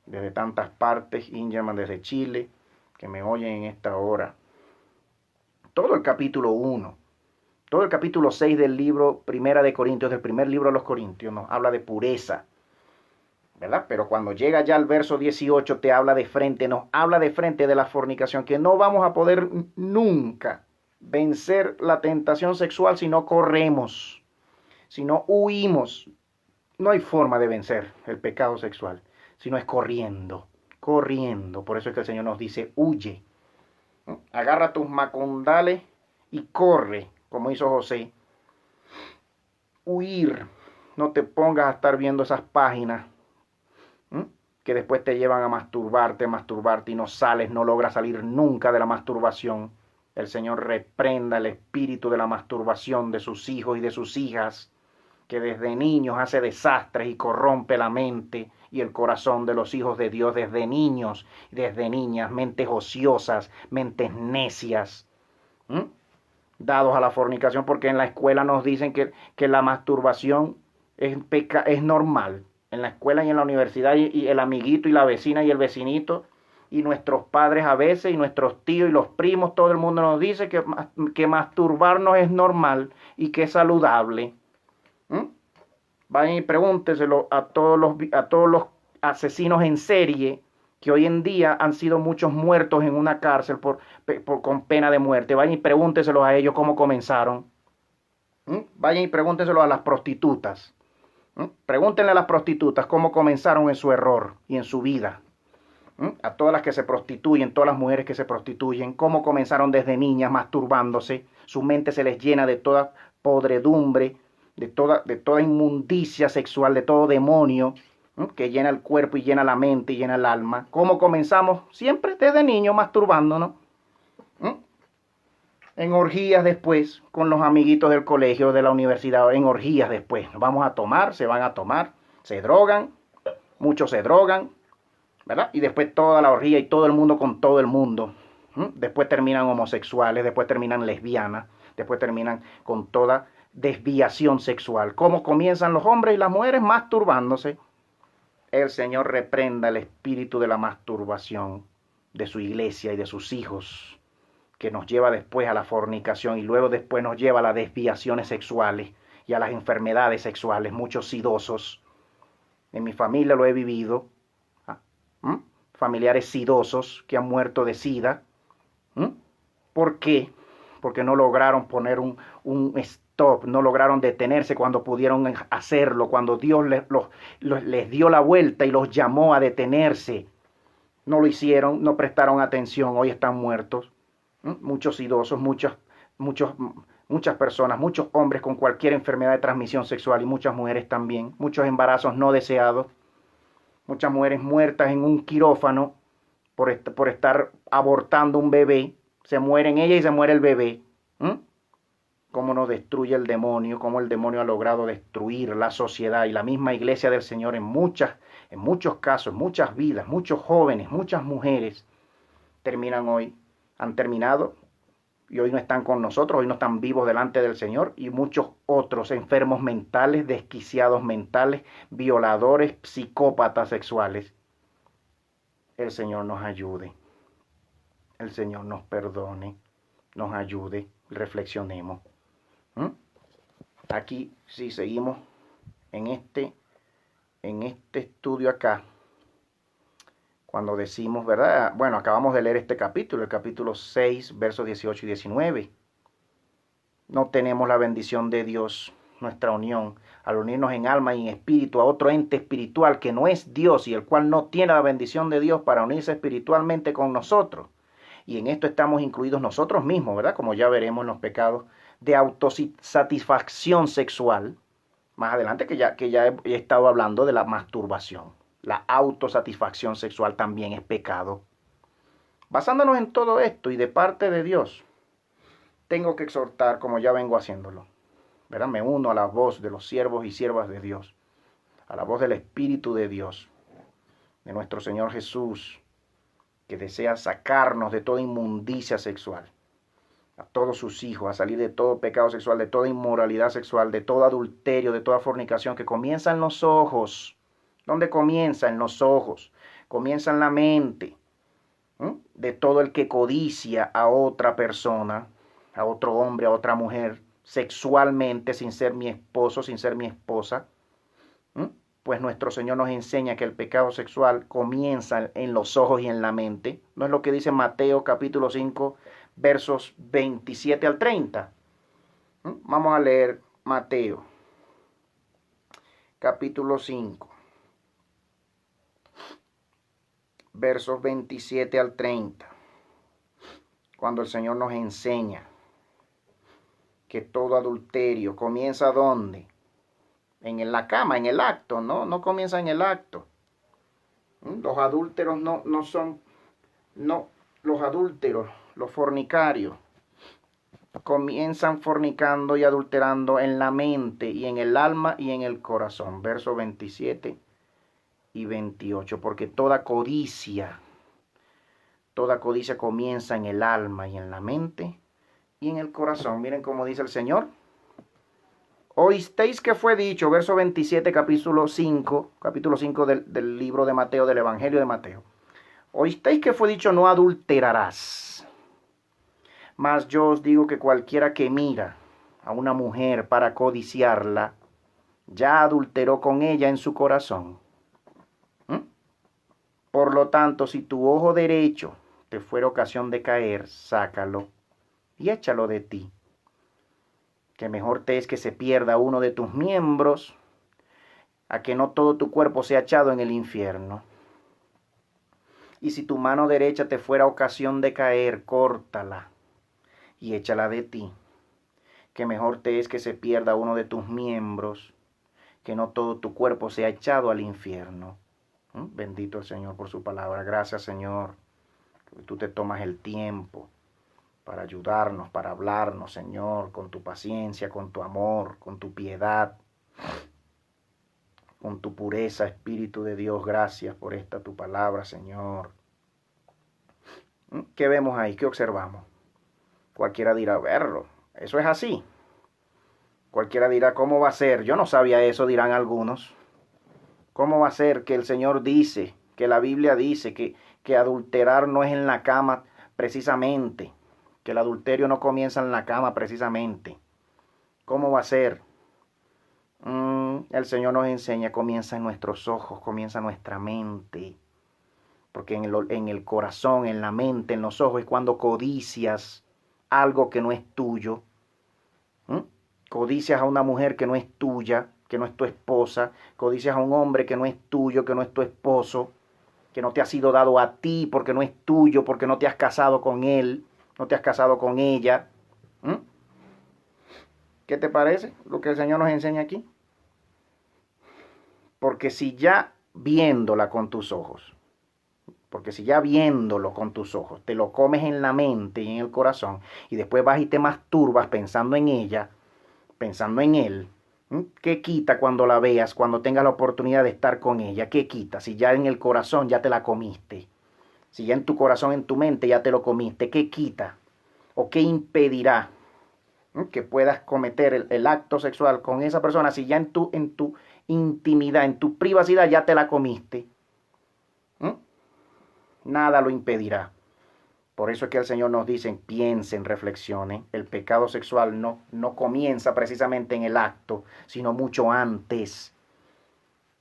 Desde tantas partes, Ingerman desde Chile, que me oyen en esta hora. Todo el capítulo 1, todo el capítulo 6 del libro Primera de Corintios, del primer libro de los Corintios, nos habla de pureza, ¿verdad? Pero cuando llega ya al verso 18 te habla de frente, nos habla de frente de la fornicación, que no vamos a poder nunca vencer la tentación sexual si no corremos, si no huimos. No hay forma de vencer el pecado sexual, sino es corriendo, corriendo. Por eso es que el Señor nos dice, huye. Agarra tus macondales y corre, como hizo José. Huir. No te pongas a estar viendo esas páginas que después te llevan a masturbarte y no sales, no logras salir nunca de la masturbación. El Señor reprenda el espíritu de la masturbación de sus hijos y de sus hijas, que desde niños hace desastres y corrompe la mente y el corazón de los hijos de Dios desde niños y desde niñas, mentes ociosas, mentes necias, dados a la fornicación, porque en la escuela nos dicen que la masturbación es normal. En la escuela y en la universidad y el amiguito y la vecina y el vecinito y nuestros padres a veces y nuestros tíos y los primos, todo el mundo nos dice que masturbarnos es normal y que es saludable. Vayan y pregúnteselo a todos los asesinos en serie que hoy en día han sido muchos muertos en una cárcel con pena de muerte. Vayan y pregúnteselo a ellos cómo comenzaron. Vayan y pregúnteselo a las prostitutas. Pregúntenle a las prostitutas cómo comenzaron en su error y en su vida. A todas las que se prostituyen, todas las mujeres que se prostituyen, cómo comenzaron desde niñas masturbándose. Su mente se les llena de toda podredumbre, de toda inmundicia sexual, de todo demonio que llena el cuerpo y llena la mente y llena el alma. ¿Cómo comenzamos? Siempre desde niños masturbándonos. En orgías después, con los amiguitos del colegio, de la universidad, en orgías después. Vamos a tomar, se van a tomar, se drogan, muchos se drogan, ¿verdad? Y después toda la orgía y todo el mundo con todo el mundo. Después terminan homosexuales, después terminan lesbianas, después terminan con toda desviación sexual. ¿Cómo comienzan los hombres y las mujeres? Masturbándose. El Señor reprenda el espíritu de la masturbación de su iglesia y de sus hijos, que nos lleva después a la fornicación y luego después nos lleva a las desviaciones sexuales y a las enfermedades sexuales. Muchos sidosos. En mi familia lo he vivido. Familiares sidosos que han muerto de sida. ¿Por qué? Porque no lograron poner un stop, no lograron detenerse cuando pudieron hacerlo, cuando Dios les dio la vuelta y los llamó a detenerse. No lo hicieron, no prestaron atención, hoy están muertos. Muchos idosos, muchas personas, muchos hombres con cualquier enfermedad de transmisión sexual y muchas mujeres también, muchos embarazos no deseados, muchas mujeres muertas en un quirófano por estar abortando un bebé. Se mueren ellas y se muere el bebé. Cómo nos destruye el demonio, cómo el demonio ha logrado destruir la sociedad y la misma iglesia del Señor en muchos casos, muchas vidas, muchos jóvenes, muchas mujeres han terminado y hoy no están con nosotros, hoy no están vivos delante del Señor, y muchos otros enfermos mentales, desquiciados mentales, violadores, psicópatas sexuales. El Señor nos ayude, el Señor nos perdone, nos ayude, reflexionemos. Aquí sí seguimos en este estudio acá, cuando decimos, ¿verdad? Bueno, acabamos de leer este capítulo, el capítulo 6, versos 18 y 19. No tenemos la bendición de Dios, nuestra unión, al unirnos en alma y en espíritu a otro ente espiritual que no es Dios y el cual no tiene la bendición de Dios para unirse espiritualmente con nosotros. Y en esto estamos incluidos nosotros mismos, ¿verdad? Como ya veremos en los pecados de autosatisfacción sexual. Más adelante que ya he estado hablando de la masturbación. La autosatisfacción sexual también es pecado. Basándonos en todo esto y de parte de Dios, tengo que exhortar, como ya vengo haciéndolo, ¿verdad? Me uno a la voz de los siervos y siervas de Dios, a la voz del Espíritu de Dios, de nuestro Señor Jesús, que desea sacarnos de toda inmundicia sexual, a todos sus hijos, a salir de todo pecado sexual, de toda inmoralidad sexual, de todo adulterio, de toda fornicación, que comienza en los ojos. ¿Dónde comienza? En los ojos. Comienza en la mente. De todo el que codicia a otra persona, a otro hombre, a otra mujer, sexualmente, sin ser mi esposo, sin ser mi esposa. Pues nuestro Señor nos enseña que el pecado sexual comienza en los ojos y en la mente. ¿No es lo que dice Mateo capítulo 5, versos 27 al 30? Vamos a leer Mateo capítulo 5, versos 27 al 30. Cuando el Señor nos enseña que todo adulterio comienza ¿dónde? En la cama, en el acto, ¿no? No comienza en el acto. Los adúlteros los adúlteros, los fornicarios, comienzan fornicando y adulterando en la mente y en el alma y en el corazón. Versos 27 y 28. Porque toda codicia comienza en el alma y en la mente y en el corazón. Miren cómo dice el Señor. Oísteis que fue dicho, verso 27, capítulo 5 del libro de Mateo, del Evangelio de Mateo. Oísteis que fue dicho, no adulterarás. Mas yo os digo que cualquiera que mira a una mujer para codiciarla, ya adulteró con ella en su corazón. Por lo tanto, si tu ojo derecho te fuera ocasión de caer, sácalo y échalo de ti. Que mejor te es que se pierda uno de tus miembros, a que no todo tu cuerpo sea echado en el infierno. Y si tu mano derecha te fuera ocasión de caer, córtala y échala de ti. Que mejor te es que se pierda uno de tus miembros, que no todo tu cuerpo sea echado al infierno. Bendito el Señor por su palabra. Gracias, Señor, que tú te tomas el tiempo para ayudarnos, para hablarnos, Señor, con tu paciencia, con tu amor, con tu piedad. con tu pureza, Espíritu de Dios. Gracias por esta tu palabra, Señor. ¿Qué vemos ahí? ¿Qué observamos? Cualquiera dirá, verlo, eso es así. Cualquiera dirá, ¿cómo va a ser? Yo no sabía eso, dirán algunos. ¿Cómo va a ser que el Señor dice, que la Biblia dice que adulterar no es en la cama precisamente? Que el adulterio no comienza en la cama precisamente. ¿Cómo va a ser? El Señor nos enseña, comienza en nuestros ojos, comienza en nuestra mente. Porque en el corazón, en la mente, en los ojos es cuando codicias algo que no es tuyo. Codicias a una mujer que no es tuya, que no es tu esposa. Codicias a un hombre que no es tuyo, que no es tu esposo, que no te ha sido dado a ti porque no es tuyo, porque no te has casado con él, no te has casado con ella. ¿Qué te parece lo que el Señor nos enseña aquí? Porque si ya viéndola con tus ojos, porque si ya viéndolo con tus ojos, te lo comes en la mente y en el corazón, y después vas y te masturbas pensando en ella, pensando en él, ¿qué quita cuando la veas, cuando tengas la oportunidad de estar con ella? ¿Qué quita? Si ya en el corazón ya te la comiste, si ya en tu corazón, en tu mente ya te lo comiste, ¿qué quita? ¿O qué impedirá que puedas cometer el acto sexual con esa persona si ya en tu intimidad, en tu privacidad ya te la comiste? Nada lo impedirá. Por eso es que el Señor nos dice, piensen, reflexionen. El pecado sexual no comienza precisamente en el acto, sino mucho antes.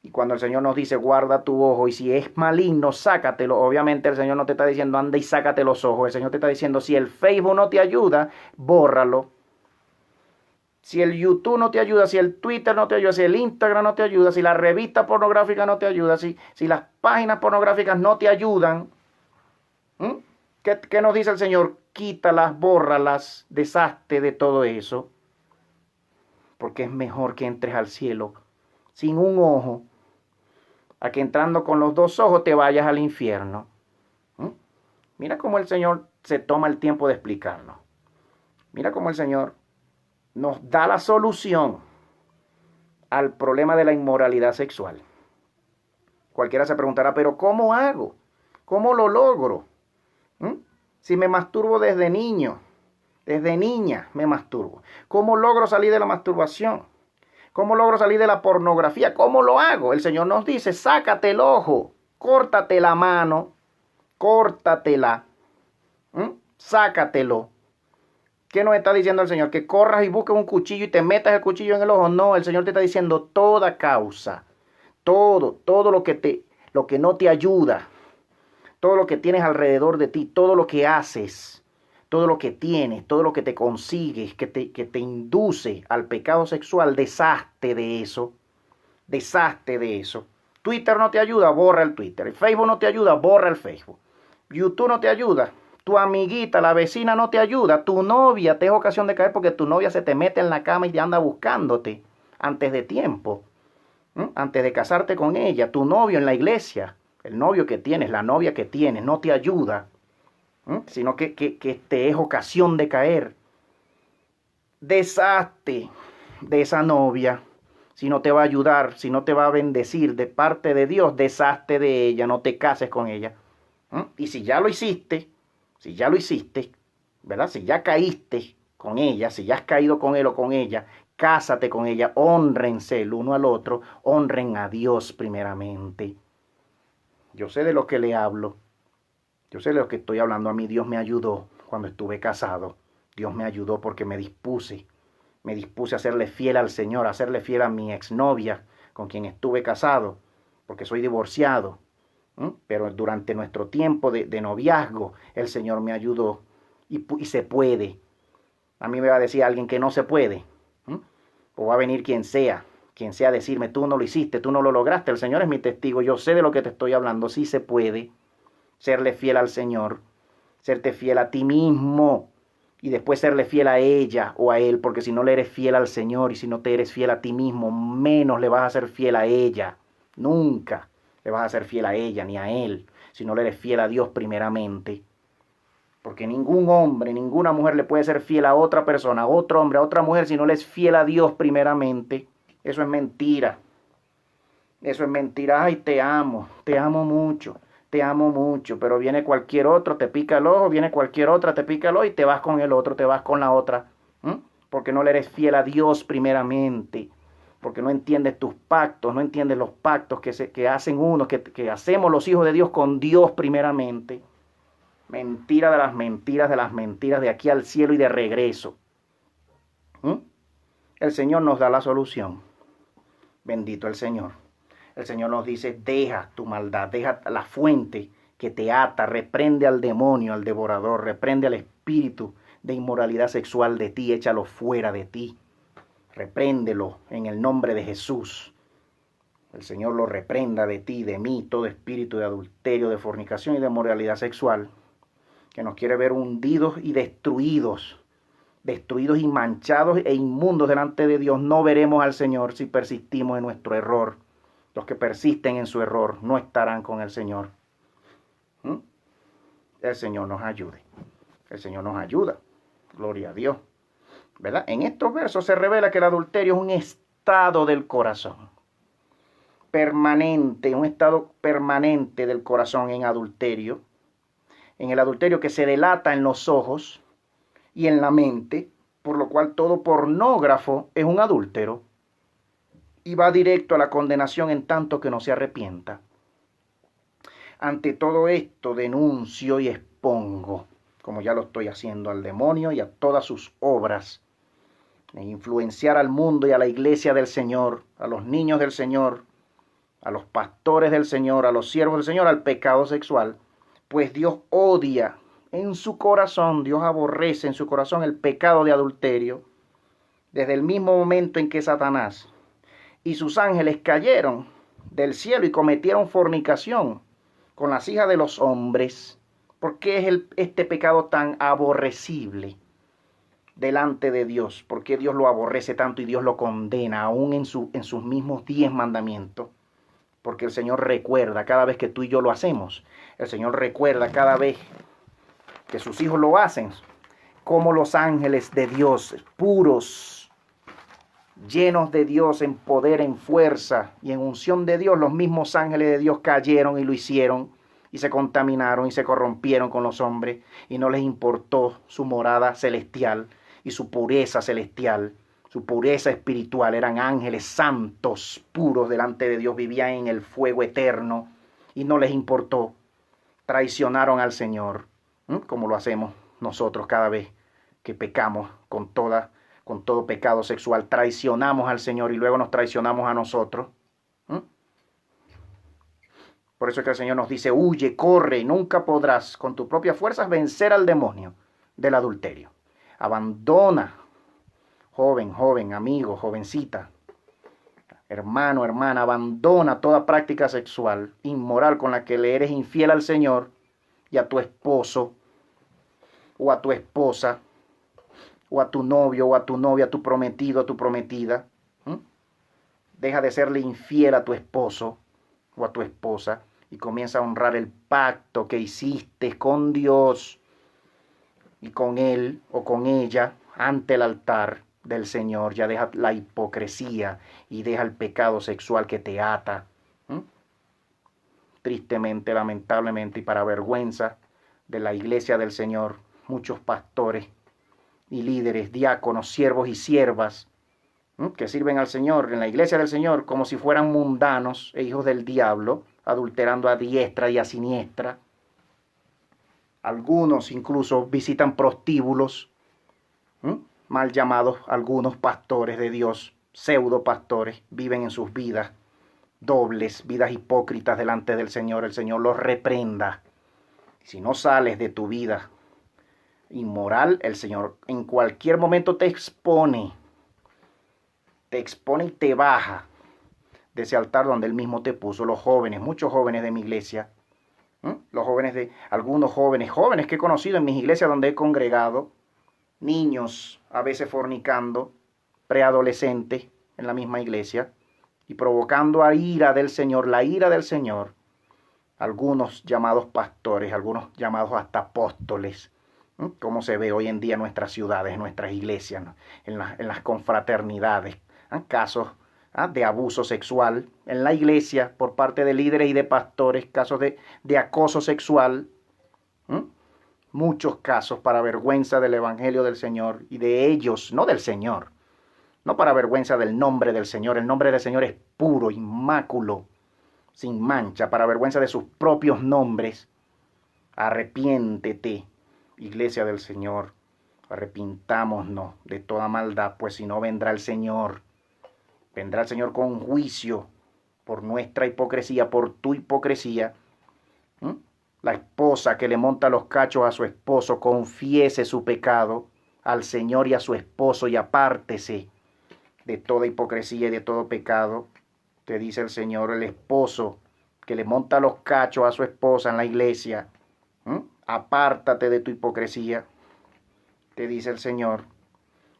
Y cuando el Señor nos dice, guarda tu ojo, y si es maligno, sácatelo. Obviamente el Señor no te está diciendo, anda y sácate los ojos. El Señor te está diciendo, si el Facebook no te ayuda, bórralo. Si el YouTube no te ayuda, si el Twitter no te ayuda, si el Instagram no te ayuda, si la revista pornográfica no te ayuda, si las páginas pornográficas no te ayudan, ¿qué nos dice el Señor? Quítalas, bórralas, deshazte de todo eso. Porque es mejor que entres al cielo sin un ojo, a que entrando con los dos ojos te vayas al infierno. Mira cómo el Señor se toma el tiempo de explicarnos. Mira cómo el Señor nos da la solución al problema de la inmoralidad sexual. Cualquiera se preguntará, pero ¿cómo hago? ¿Cómo lo logro? Si me masturbo desde niño, desde niña me masturbo. ¿Cómo logro salir de la masturbación? ¿Cómo logro salir de la pornografía? ¿Cómo lo hago? El Señor nos dice, sácate el ojo, córtate la mano, córtatela, sácatelo. ¿Qué nos está diciendo el Señor? Que corras y busques un cuchillo y te metas el cuchillo en el ojo. No, el Señor te está diciendo toda causa, todo lo que no te ayuda, todo lo que tienes alrededor de ti, todo lo que haces, todo lo que tienes, todo lo que te consigues, que te induce al pecado sexual, deshazte de eso, deshazte de eso. Twitter no te ayuda, borra el Twitter. Facebook no te ayuda, borra el Facebook. YouTube no te ayuda. Tu amiguita, la vecina no te ayuda, tu novia te es ocasión de caer porque tu novia se te mete en la cama y te anda buscándote antes de tiempo, antes de casarte con ella. Tu novio en la iglesia, el novio que tienes, la novia que tienes, no te ayuda, sino que te es ocasión de caer. Deshazte de esa novia, si no te va a ayudar, si no te va a bendecir de parte de Dios, deshazte de ella, no te cases con ella. Y si ya lo hiciste, ¿verdad? Si ya caíste con ella, si ya has caído con él o con ella, cásate con ella, hónrense el uno al otro, honren a Dios primeramente. Yo sé de lo que le hablo, yo sé de lo que estoy hablando. A mí Dios me ayudó cuando estuve casado. Dios me ayudó porque me dispuse a serle fiel al Señor, a serle fiel a mi exnovia con quien estuve casado, porque soy divorciado. Pero durante nuestro tiempo de noviazgo, el Señor me ayudó y se puede. A mí me va a decir alguien que no se puede, o va a venir quien sea a decirme, tú no lo hiciste, tú no lo lograste. El Señor es mi testigo, yo sé de lo que te estoy hablando. Sí se puede serle fiel al Señor, serte fiel a ti mismo y después serle fiel a ella o a él, porque si no le eres fiel al Señor y si no te eres fiel a ti mismo, menos le vas a ser fiel a ella. Nunca le vas a ser fiel a ella ni a él, si no le eres fiel a Dios primeramente. Porque ningún hombre, ninguna mujer le puede ser fiel a otra persona, a otro hombre, a otra mujer, si no le es fiel a Dios primeramente. Eso es mentira. Eso es mentira. Ay, te amo mucho, pero viene cualquier otro, te pica el ojo, viene cualquier otra, te pica el ojo y te vas con el otro, te vas con la otra. Porque no le eres fiel a Dios primeramente, porque no entiendes tus pactos, no entiendes los pactos que hacen uno, que hacemos los hijos de Dios con Dios primeramente. Mentira de las mentiras de aquí al cielo y de regreso. El Señor nos da la solución. Bendito el Señor. El Señor nos dice, deja tu maldad, deja la fuente que te ata, reprende al demonio, al devorador, reprende al espíritu de inmoralidad sexual de ti, échalo fuera de ti. Repréndelo en el nombre de Jesús. El Señor lo reprenda de ti, de mí, todo espíritu de adulterio, de fornicación y de moralidad sexual, que nos quiere ver hundidos y destruidos y manchados e inmundos delante de Dios. No veremos al Señor si persistimos en nuestro error. Los que persisten en su error no estarán con el Señor. El Señor nos ayude. El Señor nos ayuda. Gloria a Dios. ¿Verdad? En estos versos se revela que el adulterio es un estado del corazón. Permanente, un estado permanente del corazón en adulterio. En el adulterio que se delata en los ojos y en la mente, por lo cual todo pornógrafo es un adúltero y va directo a la condenación en tanto que no se arrepienta. Ante todo esto denuncio y expongo, como ya lo estoy haciendo, al demonio y a todas sus obras, de influenciar al mundo y a la iglesia del Señor, a los niños del Señor, a los pastores del Señor, a los siervos del Señor, al pecado sexual, pues Dios odia en su corazón, Dios aborrece en su corazón el pecado de adulterio, desde el mismo momento en que Satanás y sus ángeles cayeron del cielo y cometieron fornicación con las hijas de los hombres. ¿Por qué es este pecado tan aborrecible delante de Dios? ¿Por qué Dios lo aborrece tanto y Dios lo condena aún en sus mismos 10 mandamientos? Porque el Señor recuerda cada vez que tú y yo lo hacemos. El Señor recuerda cada vez que sus hijos lo hacen, como los ángeles de Dios, puros, llenos de Dios en poder, en fuerza y en unción de Dios, los mismos ángeles de Dios cayeron y lo hicieron y se contaminaron y se corrompieron con los hombres y no les importó su morada celestial y su pureza celestial, su pureza espiritual. Eran ángeles santos, puros delante de Dios, vivían en el fuego eterno y no les importó. Traicionaron al Señor, como lo hacemos nosotros cada vez que pecamos con todo pecado sexual. Traicionamos al Señor y luego nos traicionamos a nosotros. Por eso es que el Señor nos dice, huye, corre, nunca podrás con tus propias fuerzas vencer al demonio del adulterio. Abandona, joven, amigo, jovencita, hermano, hermana, abandona toda práctica sexual inmoral con la que le eres infiel al Señor y a tu esposo o a tu esposa o a tu novio o a tu novia, a tu prometido, a tu prometida. Deja de serle infiel a tu esposo o a tu esposa y comienza a honrar el pacto que hiciste con Dios y con él o con ella ante el altar del Señor. Ya deja la hipocresía y deja el pecado sexual que te ata. Tristemente, lamentablemente y para vergüenza de la iglesia del Señor, muchos pastores y líderes, diáconos, siervos y siervas que sirven al Señor en la iglesia del Señor como si fueran mundanos e hijos del diablo, adulterando a diestra y a siniestra. Algunos incluso visitan prostíbulos, mal llamados algunos pastores de Dios, pseudo pastores, viven en sus vidas dobles, vidas hipócritas delante del Señor. El Señor los reprenda. Si no sales de tu vida inmoral, el Señor en cualquier momento te expone y te baja de ese altar donde Él mismo te puso. Los jóvenes, muchos jóvenes de mi iglesia, algunos jóvenes que he conocido en mis iglesias donde he congregado, niños a veces fornicando, preadolescentes en la misma iglesia y provocando la ira del Señor, algunos llamados pastores, algunos llamados hasta apóstoles, como se ve hoy en día en nuestras ciudades, en nuestras iglesias, en las confraternidades. Casos de abuso sexual en la iglesia por parte de líderes y de pastores, casos de acoso sexual, muchos casos para vergüenza del evangelio del Señor y de ellos, no del Señor, no para vergüenza del nombre del Señor. El nombre del Señor es puro, inmáculo, sin mancha, para vergüenza de sus propios nombres. Arrepiéntete, iglesia del Señor, arrepintámonos de toda maldad, pues si no vendrá el Señor con juicio por nuestra hipocresía, por tu hipocresía. La esposa que le monta los cachos a su esposo, confiese su pecado al Señor y a su esposo y apártese de toda hipocresía y de todo pecado. Te dice el Señor, el esposo que le monta los cachos a su esposa en la iglesia, apártate de tu hipocresía, te dice el Señor,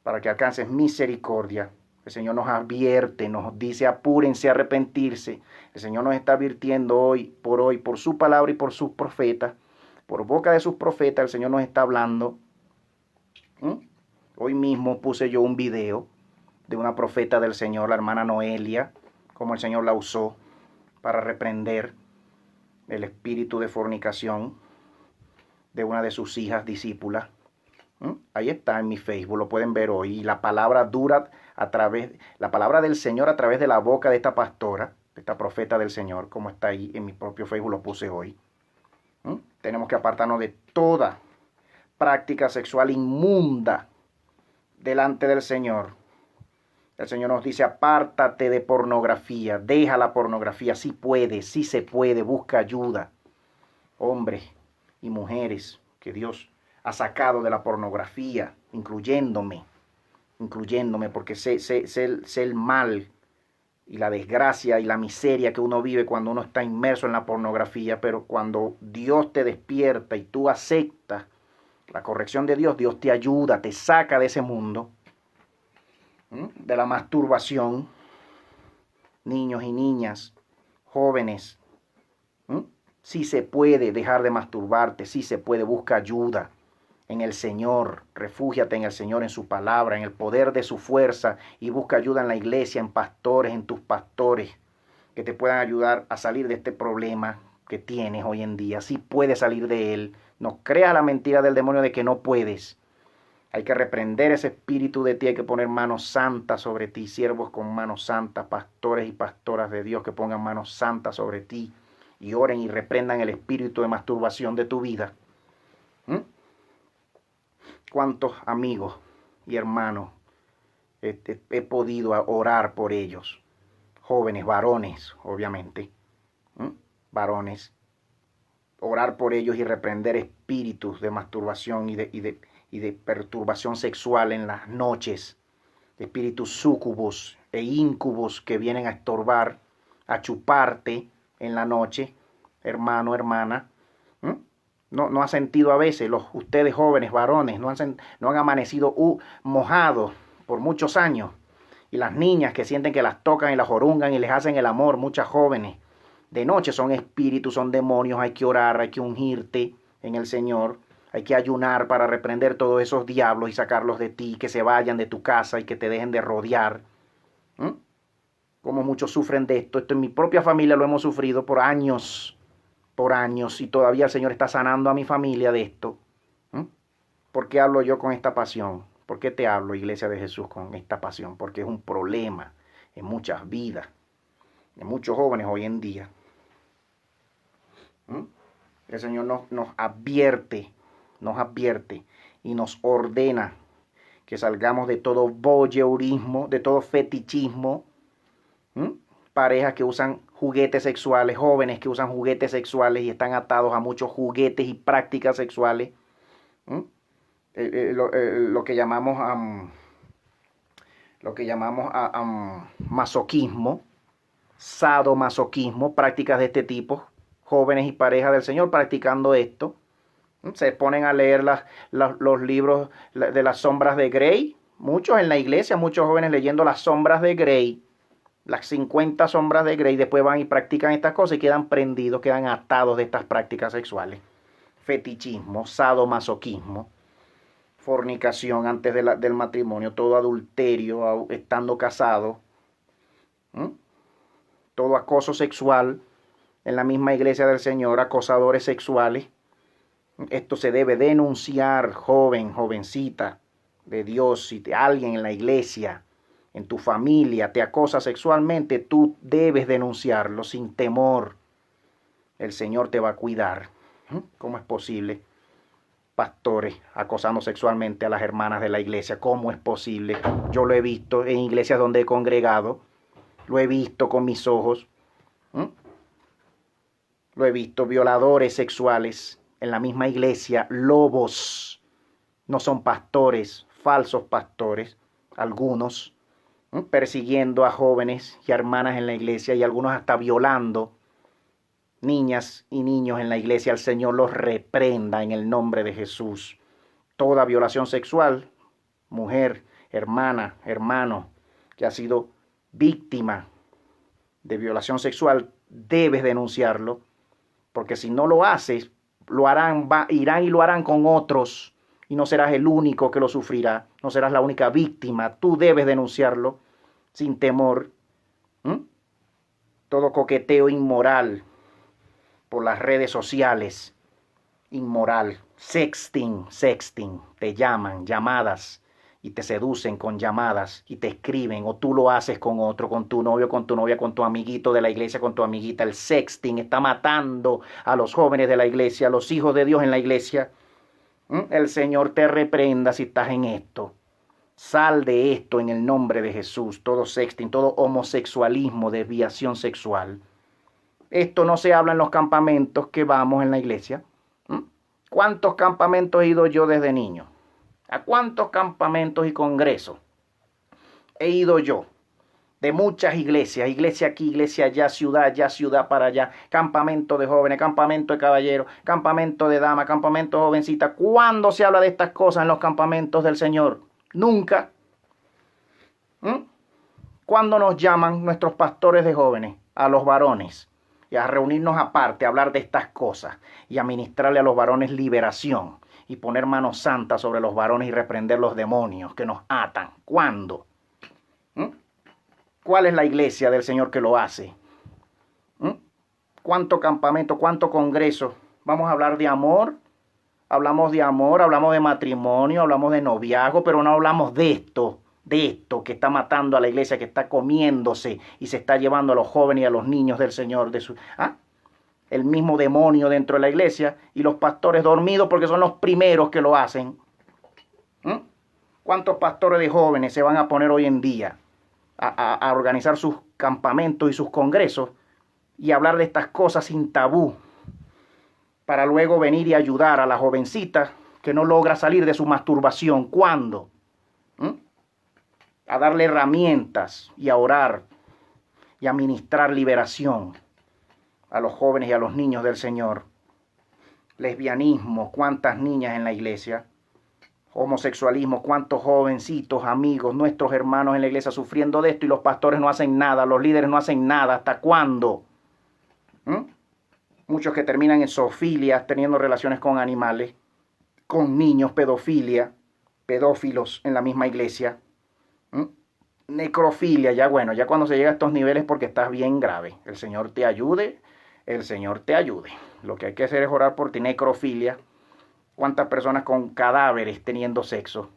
para que alcances misericordia. El Señor nos advierte, nos dice apúrense a arrepentirse. El Señor nos está advirtiendo hoy, por su palabra y por sus profetas, por boca de sus profetas, el Señor nos está hablando. Hoy mismo puse yo un video de una profeta del Señor, la hermana Noelia, como el Señor la usó para reprender el espíritu de fornicación de una de sus hijas discípulas. Ahí está en mi Facebook, lo pueden ver hoy. Y la palabra la palabra del Señor a través de la boca de esta pastora, de esta profeta del Señor, como está ahí en mi propio Facebook, lo puse hoy. Tenemos que apartarnos de toda práctica sexual inmunda delante del Señor. El Señor nos dice, apártate de pornografía, deja la pornografía, si puedes, si se puede, busca ayuda. Hombres y mujeres que Dios ha sacado de la pornografía, incluyéndome, porque sé el mal y la desgracia y la miseria que uno vive cuando uno está inmerso en la pornografía, pero cuando Dios te despierta y tú aceptas la corrección de Dios, Dios te ayuda, te saca de ese mundo, de la masturbación. Niños y niñas, jóvenes, si se puede dejar de masturbarte, si se puede, busca ayuda en el Señor, refúgiate en el Señor, en su palabra, en el poder de su fuerza, y busca ayuda en la iglesia, en pastores, en tus pastores, que te puedan ayudar a salir de este problema que tienes hoy en día. Si puedes salir de él, no creas la mentira del demonio de que no puedes. Hay que reprender ese espíritu de ti, hay que poner manos santas sobre ti, siervos con manos santas, pastores y pastoras de Dios que pongan manos santas sobre ti y oren y reprendan el espíritu de masturbación de tu vida. ¿Cuántos amigos y hermanos he podido orar por ellos? Jóvenes, varones, obviamente, varones, orar por ellos y reprender espíritus de masturbación y de perturbación sexual en las noches, espíritus súcubos e íncubos que vienen a estorbar, a chuparte en la noche, hermano, hermana. No ha sentido a veces, ustedes jóvenes, varones, no han amanecido mojados por muchos años. Y las niñas que sienten que las tocan y las orungan y les hacen el amor, muchas jóvenes. De noche son espíritus, son demonios, hay que orar, hay que ungirte en el Señor. Hay que ayunar para reprender todos esos diablos y sacarlos de ti, que se vayan de tu casa y que te dejen de rodear. Como muchos sufren de esto. Esto en mi propia familia lo hemos sufrido por años, y todavía el Señor está sanando a mi familia de esto. ¿Por qué hablo yo con esta pasión? ¿Por qué te hablo, Iglesia de Jesús, con esta pasión? Porque es un problema en muchas vidas, de muchos jóvenes hoy en día. El Señor nos advierte y nos ordena que salgamos de todo voyeurismo, de todo fetichismo. Parejas que usan juguetes sexuales, jóvenes que usan juguetes sexuales y están atados a muchos juguetes y prácticas sexuales. Lo que llamamos masoquismo, sadomasoquismo, prácticas de este tipo. Jóvenes y parejas del Señor practicando esto. Se ponen a leer los libros de las sombras de Grey. Muchos en la iglesia, muchos jóvenes leyendo las sombras de Grey. Las 50 sombras de Grey. Después van y practican estas cosas y quedan prendidos, quedan atados de estas prácticas sexuales. Fetichismo, sadomasoquismo, fornicación antes del matrimonio, todo adulterio, estando casado. ¿Mm? Todo acoso sexual en la misma iglesia del Señor, acosadores sexuales. Esto se debe denunciar, joven, jovencita de Dios. Si alguien en la iglesia, en tu familia, te acosa sexualmente, tú debes denunciarlo sin temor. El Señor te va a cuidar. ¿Cómo es posible? Pastores acosando sexualmente a las hermanas de la iglesia. ¿Cómo es posible? Yo lo he visto en iglesias donde he congregado. Lo he visto con mis ojos. Lo he visto, violadores sexuales en la misma iglesia, lobos. No son pastores, falsos pastores, algunos, persiguiendo a jóvenes y a hermanas en la iglesia y algunos hasta violando niñas y niños en la iglesia. El Señor los reprenda en el nombre de Jesús. Toda violación sexual, mujer, hermana, hermano, que ha sido víctima de violación sexual, debes denunciarlo, porque si no lo haces, lo harán, irán y lo harán con otros, y no serás el único que lo sufrirá, no serás la única víctima. Tú debes denunciarlo sin temor. Todo coqueteo inmoral por las redes sociales, inmoral, sexting, te llaman, llamadas, y te seducen con llamadas y te escriben, o tú lo haces con otro, con tu novio, con tu novia, con tu amiguito de la iglesia, con tu amiguita. El sexting está matando a los jóvenes de la iglesia, a los hijos de Dios en la iglesia. El Señor te reprenda si estás en esto. Sal de esto en el nombre de Jesús. Todo sexting, todo homosexualismo, desviación sexual. Esto no se habla en los campamentos que vamos en la iglesia. ¿Cuántos campamentos he ido yo desde niño? ¿A cuántos campamentos y congresos he ido yo? De muchas iglesias, iglesia aquí, iglesia allá, ciudad para allá, campamento de jóvenes, campamento de caballeros, campamento de damas, campamento de jovencitas. ¿Cuándo se habla de estas cosas en los campamentos del Señor? Nunca. ¿Cuándo nos llaman nuestros pastores de jóvenes, a los varones, y a reunirnos aparte, a hablar de estas cosas y a ministrarle a los varones liberación y poner manos santas sobre los varones y reprender los demonios que nos atan? ¿Cuándo? ¿Cuál es la iglesia del Señor que lo hace? ¿Cuánto campamento, cuánto congreso? Vamos a hablar de amor. Hablamos de amor, hablamos de matrimonio, hablamos de noviazgo, pero no hablamos de esto que está matando a la iglesia, que está comiéndose y se está llevando a los jóvenes y a los niños del Señor. El mismo demonio dentro de la iglesia y los pastores dormidos porque son los primeros que lo hacen. ¿Cuántos pastores de jóvenes se van a poner hoy en día a organizar sus campamentos y sus congresos y hablar de estas cosas sin tabú, para luego venir y ayudar a la jovencita que no logra salir de su masturbación? ¿Cuándo? A darle herramientas y a orar y a ministrar liberación a los jóvenes y a los niños del Señor. Lesbianismo, cuántas niñas en la iglesia. Homosexualismo, cuántos jovencitos, amigos, nuestros hermanos en la iglesia sufriendo de esto y los pastores no hacen nada, los líderes no hacen nada. ¿Hasta cuándo? Muchos que terminan en zoofilia, teniendo relaciones con animales, con niños, pedofilia, pedófilos en la misma iglesia. Necrofilia, ya cuando se llega a estos niveles porque estás bien grave. El Señor te ayude, el Señor te ayude. Lo que hay que hacer es orar por ti. Necrofilia. ¿Cuántas personas con cadáveres teniendo sexo?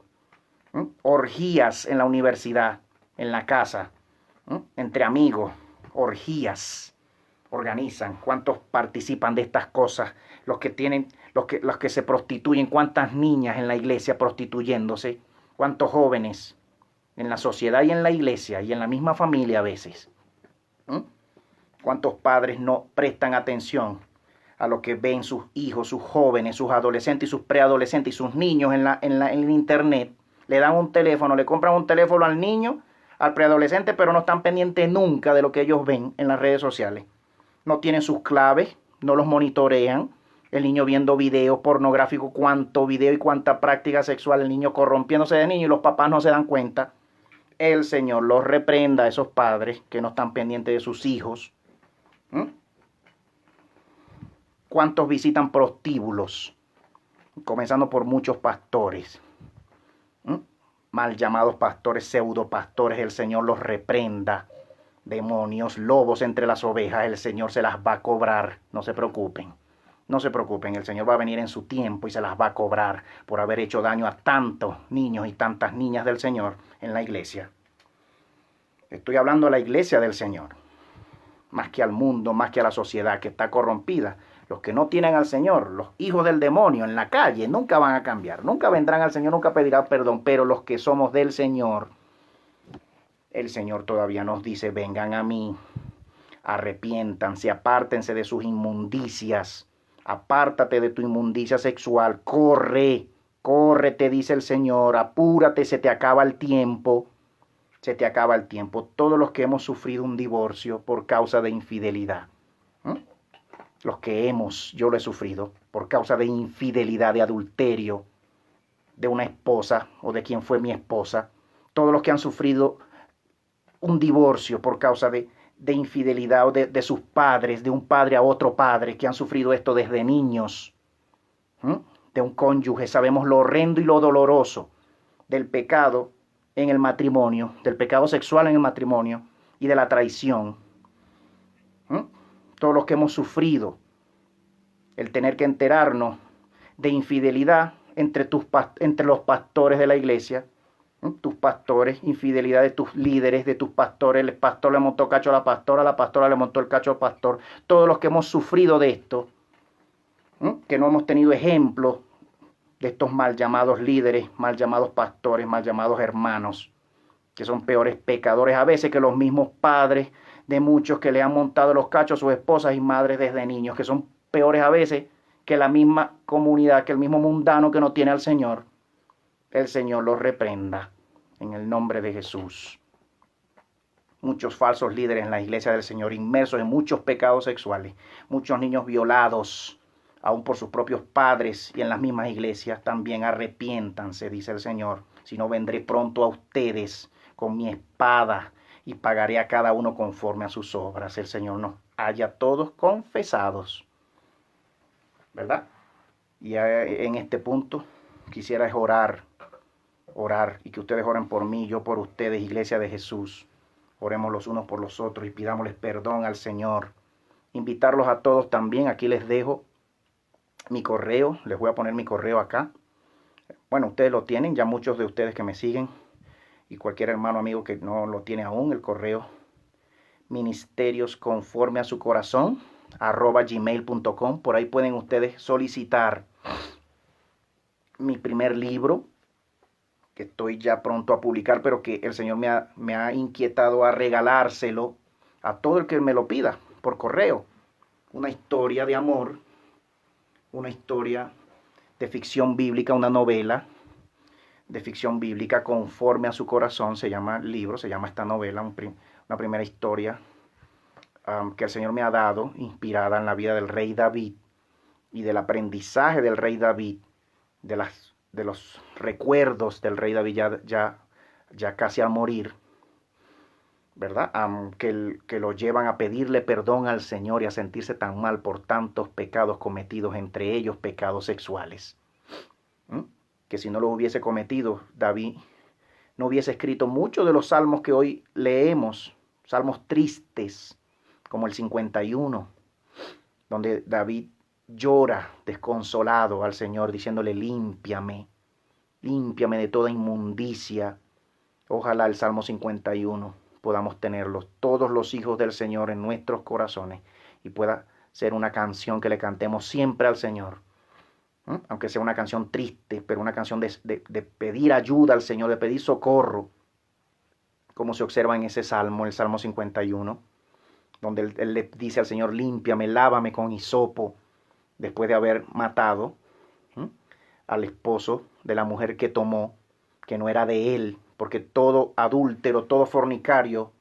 Orgías en la universidad, en la casa, entre amigos, orgías organizan. ¿Cuántos participan de estas cosas? Los que se prostituyen. ¿Cuántas niñas en la iglesia prostituyéndose? ¿Cuántos jóvenes en la sociedad y en la iglesia y en la misma familia a veces? ¿Cuántos padres no prestan atención a lo que ven sus hijos, sus jóvenes, sus adolescentes y sus preadolescentes y sus niños en internet? Le dan un teléfono, le compran un teléfono al niño, al preadolescente, pero no están pendientes nunca de lo que ellos ven en las redes sociales. No tienen sus claves, no los monitorean. El niño viendo videos pornográficos, cuánto video y cuánta práctica sexual, el niño corrompiéndose de niño y los papás no se dan cuenta. El Señor los reprenda a esos padres que no están pendientes de sus hijos. ¿Cuántos visitan prostíbulos? Comenzando por muchos pastores. Mal llamados pastores, pseudopastores. El Señor los reprenda demonios, lobos entre las ovejas, el Señor se las va a cobrar. No se preocupen. No se preocupen, el Señor va a venir en su tiempo y se las va a cobrar por haber hecho daño a tantos niños y tantas niñas del Señor en la iglesia. Estoy hablando de la iglesia del Señor, más que al mundo, más que a la sociedad que está corrompida. Los que no tienen al Señor, los hijos del demonio en la calle, nunca van a cambiar, nunca vendrán al Señor, nunca pedirán perdón, pero los que somos del Señor, el Señor todavía nos dice, vengan a mí, arrepiéntanse, apártense de sus inmundicias, apártate de tu inmundicia sexual, corre, corre, te dice el Señor, apúrate, se te acaba el tiempo. Se te acaba el tiempo. Todos los que hemos sufrido un divorcio por causa de infidelidad. Los que yo lo he sufrido por causa de infidelidad, de adulterio, de una esposa o de quien fue mi esposa. Todos los que han sufrido un divorcio por causa de infidelidad o de sus padres, de un padre a otro padre, que han sufrido esto desde niños, de un cónyuge. Sabemos lo horrendo y lo doloroso del pecado en el matrimonio, del pecado sexual en el matrimonio y de la traición. Todos los que hemos sufrido el tener que enterarnos de infidelidad entre los pastores de la iglesia, tus pastores, infidelidad de tus líderes, de tus pastores, el pastor le montó cacho a la pastora le montó el cacho al pastor. Todos los que hemos sufrido de esto, que no hemos tenido ejemplo de estos mal llamados líderes, mal llamados pastores, mal llamados hermanos, que son peores pecadores a veces que los mismos padres de muchos que le han montado los cachos a sus esposas y madres desde niños, que son peores a veces que la misma comunidad, que el mismo mundano que no tiene al Señor. El Señor los reprenda en el nombre de Jesús. Muchos falsos líderes en la iglesia del Señor, inmersos en muchos pecados sexuales, muchos niños violados, aún por sus propios padres y en las mismas iglesias. También arrepiéntanse, dice el Señor, si no vendré pronto a ustedes con mi espada y pagaré a cada uno conforme a sus obras. El Señor nos haya todos confesados, ¿verdad? Y en este punto quisiera orar, y que ustedes oren por mí, yo por ustedes, iglesia de Jesús. Oremos los unos por los otros y pidámosles perdón al Señor. Invitarlos a todos también, aquí les dejo mi correo, les voy a poner mi correo acá. Bueno, ustedes lo tienen, ya muchos de ustedes que me siguen y cualquier hermano amigo que no lo tiene aún, el correo ministeriosconformeasucorazon @gmail.com. Por ahí pueden ustedes solicitar mi primer libro, que estoy ya pronto a publicar, pero que el Señor me ha inquietado a regalárselo a todo el que me lo pida por correo. Una historia de amor, una historia de ficción bíblica, una novela de ficción bíblica conforme a su corazón, se llama el libro, se llama esta novela, una primera historia que el Señor me ha dado, inspirada en la vida del rey David y del aprendizaje del rey David, de los recuerdos del rey David ya casi al morir, ¿verdad? Que lo llevan a pedirle perdón al Señor y a sentirse tan mal por tantos pecados cometidos, entre ellos pecados sexuales. Que si no los hubiese cometido, David no hubiese escrito muchos de los salmos que hoy leemos, salmos tristes, como el 51, donde David llora desconsolado al Señor, diciéndole, límpiame de toda inmundicia. Ojalá el Salmo 51 podamos tenerlos todos los hijos del Señor en nuestros corazones y pueda ser una canción que le cantemos siempre al Señor. Aunque sea una canción triste, pero una canción de pedir ayuda al Señor, de pedir socorro, como se observa en ese salmo, el Salmo 51, donde él le dice al Señor, límpiame, lávame con hisopo, después de haber matado al esposo de la mujer que tomó, que no era de él, porque todo adúltero, todo fornicario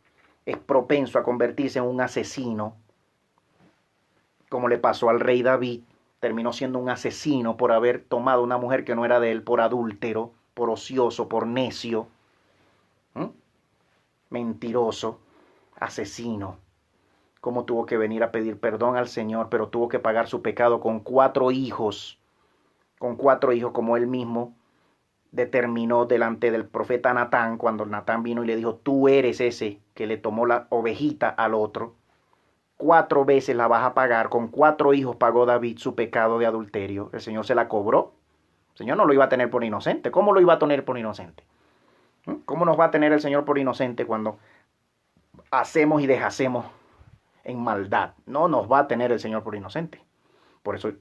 es propenso a convertirse en un asesino, como le pasó al rey David. Terminó siendo un asesino por haber tomado una mujer que no era de él, por adúltero, por ocioso, por necio, mentiroso, asesino. Cómo tuvo que venir a pedir perdón al Señor, pero tuvo que pagar su pecado con 4 hijos, como él mismo determinó delante del profeta Natán, cuando Natán vino y le dijo, tú eres ese que le tomó la ovejita al otro, 4 veces la vas a pagar, con 4 hijos pagó David su pecado de adulterio, el Señor se la cobró. El Señor no lo iba a tener por inocente. ¿Cómo lo iba a tener por inocente? ¿Cómo nos va a tener el Señor por inocente cuando hacemos y deshacemos en maldad? No nos va a tener el Señor por inocente. Por eso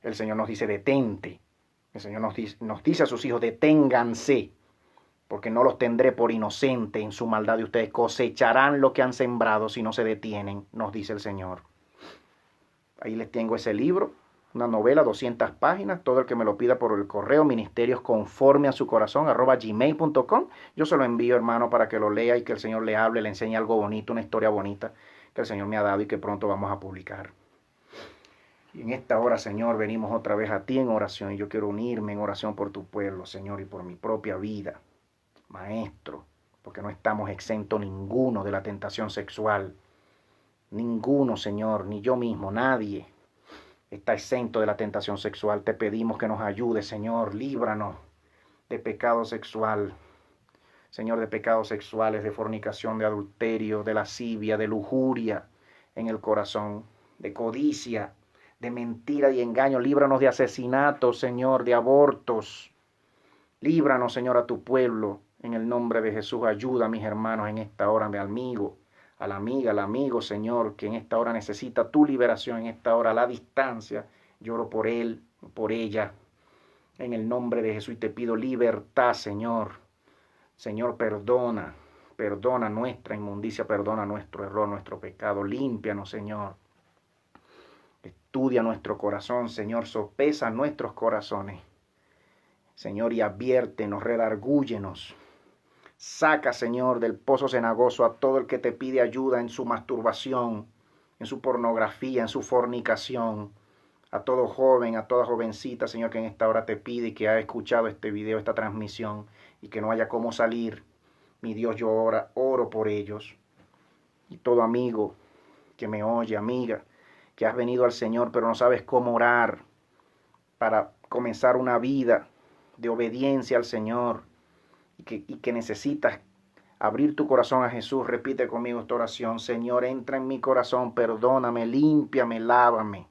el Señor nos dice, detente. El Señor nos dice a sus hijos, deténganse, porque no los tendré por inocente en su maldad, y ustedes cosecharán lo que han sembrado si no se detienen, nos dice el Señor. Ahí les tengo ese libro, una novela, 200 páginas, todo el que me lo pida por el correo, ministeriosconformeasucorazon@gmail.com. Yo se lo envío, hermano, para que lo lea y que el Señor le hable, le enseñe algo bonito, una historia bonita que el Señor me ha dado y que pronto vamos a publicar. Y en esta hora, Señor, venimos otra vez a ti en oración, y yo quiero unirme en oración por tu pueblo, Señor, y por mi propia vida, Maestro, porque no estamos exentos ninguno de la tentación sexual. Ninguno, Señor, ni yo mismo, nadie está exento de la tentación sexual. Te pedimos que nos ayude, Señor, líbranos de pecado sexual. Señor, de pecados sexuales, de fornicación, de adulterio, de lascivia, de lujuria en el corazón, de codicia, de mentira y engaño. Líbranos de asesinatos, Señor, de abortos. Líbranos, Señor, a tu pueblo. En el nombre de Jesús, ayuda a mis hermanos en esta hora, mi amigo, a la amiga, al amigo, Señor, que en esta hora necesita tu liberación, en esta hora a la distancia. Lloro por él, por ella, en el nombre de Jesús, y te pido libertad, Señor. Señor, perdona nuestra inmundicia, perdona nuestro error, nuestro pecado. Límpianos, Señor. Estudia nuestro corazón, Señor, sopesa nuestros corazones. Señor, y adviértenos, redargúyenos. Saca, Señor, del pozo cenagoso a todo el que te pide ayuda en su masturbación, en su pornografía, en su fornicación. A todo joven, a toda jovencita, Señor, que en esta hora te pide y que ha escuchado este video, esta transmisión, y que no haya cómo salir. Mi Dios, yo oro por ellos. Y todo amigo que me oye, amiga, que has venido al Señor, pero no sabes cómo orar para comenzar una vida de obediencia al Señor, y que necesitas abrir tu corazón a Jesús, repite conmigo esta oración. Señor, entra en mi corazón, perdóname, límpiame, lávame.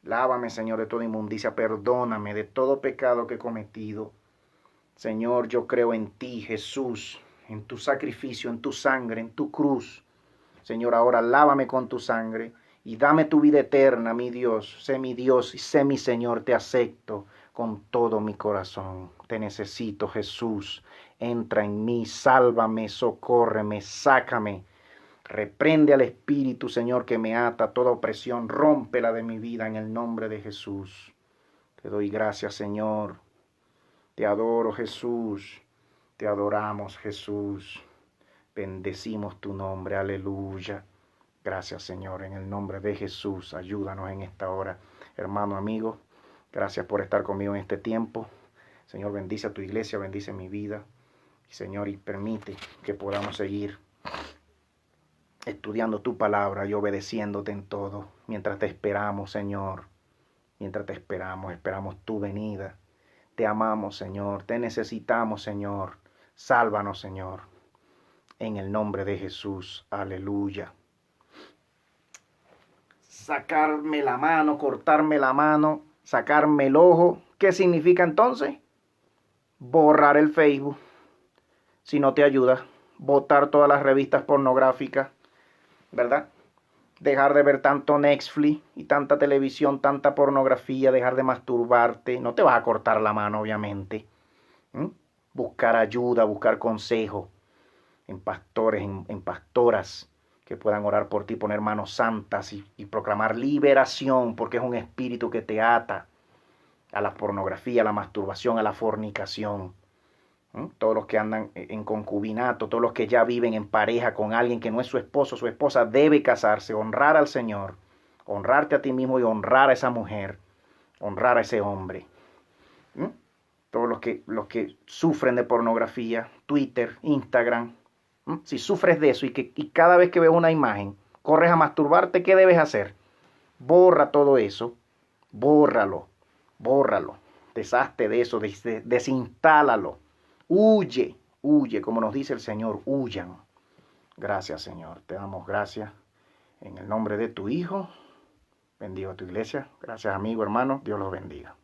Lávame, Señor, de toda inmundicia, perdóname de todo pecado que he cometido. Señor, yo creo en ti, Jesús, en tu sacrificio, en tu sangre, en tu cruz. Señor, ahora lávame con tu sangre y dame tu vida eterna, mi Dios. Sé mi Dios y sé mi Señor, te acepto con todo mi corazón. Te necesito, Jesús. Entra en mí, sálvame, socórreme, sácame. Reprende al espíritu, Señor, que me ata a toda opresión. Rómpela de mi vida en el nombre de Jesús. Te doy gracias, Señor. Te adoro, Jesús. Te adoramos, Jesús. Bendecimos tu nombre. Aleluya. Gracias, Señor. En el nombre de Jesús, ayúdanos en esta hora. Hermano, amigo, gracias por estar conmigo en este tiempo. Señor, bendice a tu iglesia, bendice mi vida. Y Señor, y permite que podamos seguir estudiando tu palabra y obedeciéndote en todo. Mientras te esperamos, Señor. Mientras te esperamos tu venida. Te amamos, Señor. Te necesitamos, Señor. Sálvanos, Señor. En el nombre de Jesús. Aleluya. Sacarme la mano, cortarme la mano, sacarme el ojo. ¿Qué significa entonces? Borrar el Facebook, si no te ayuda. Botar todas las revistas pornográficas, ¿verdad? Dejar de ver tanto Netflix y tanta televisión, tanta pornografía, dejar de masturbarte. No te vas a cortar la mano, obviamente. Buscar ayuda, buscar consejo en pastores, en pastoras que puedan orar por ti, poner manos santas y proclamar liberación, porque es un espíritu que te ata a la pornografía, a la masturbación, a la fornicación. Todos los que andan en concubinato, todos los que ya viven en pareja con alguien que no es su esposo, su esposa, debe casarse, honrar al Señor, honrarte a ti mismo y honrar a esa mujer, honrar a ese hombre. Todos los que sufren de pornografía, Twitter, Instagram, si sufres de eso y cada vez que ves una imagen corres a masturbarte, ¿qué debes hacer? Borra todo eso, bórralo, deshazte de eso, desinstálalo. Huye, huye, como nos dice el Señor, huyan. Gracias, Señor. Te damos gracias en el nombre de tu Hijo. Bendigo a tu iglesia. Gracias, amigo, hermano. Dios los bendiga.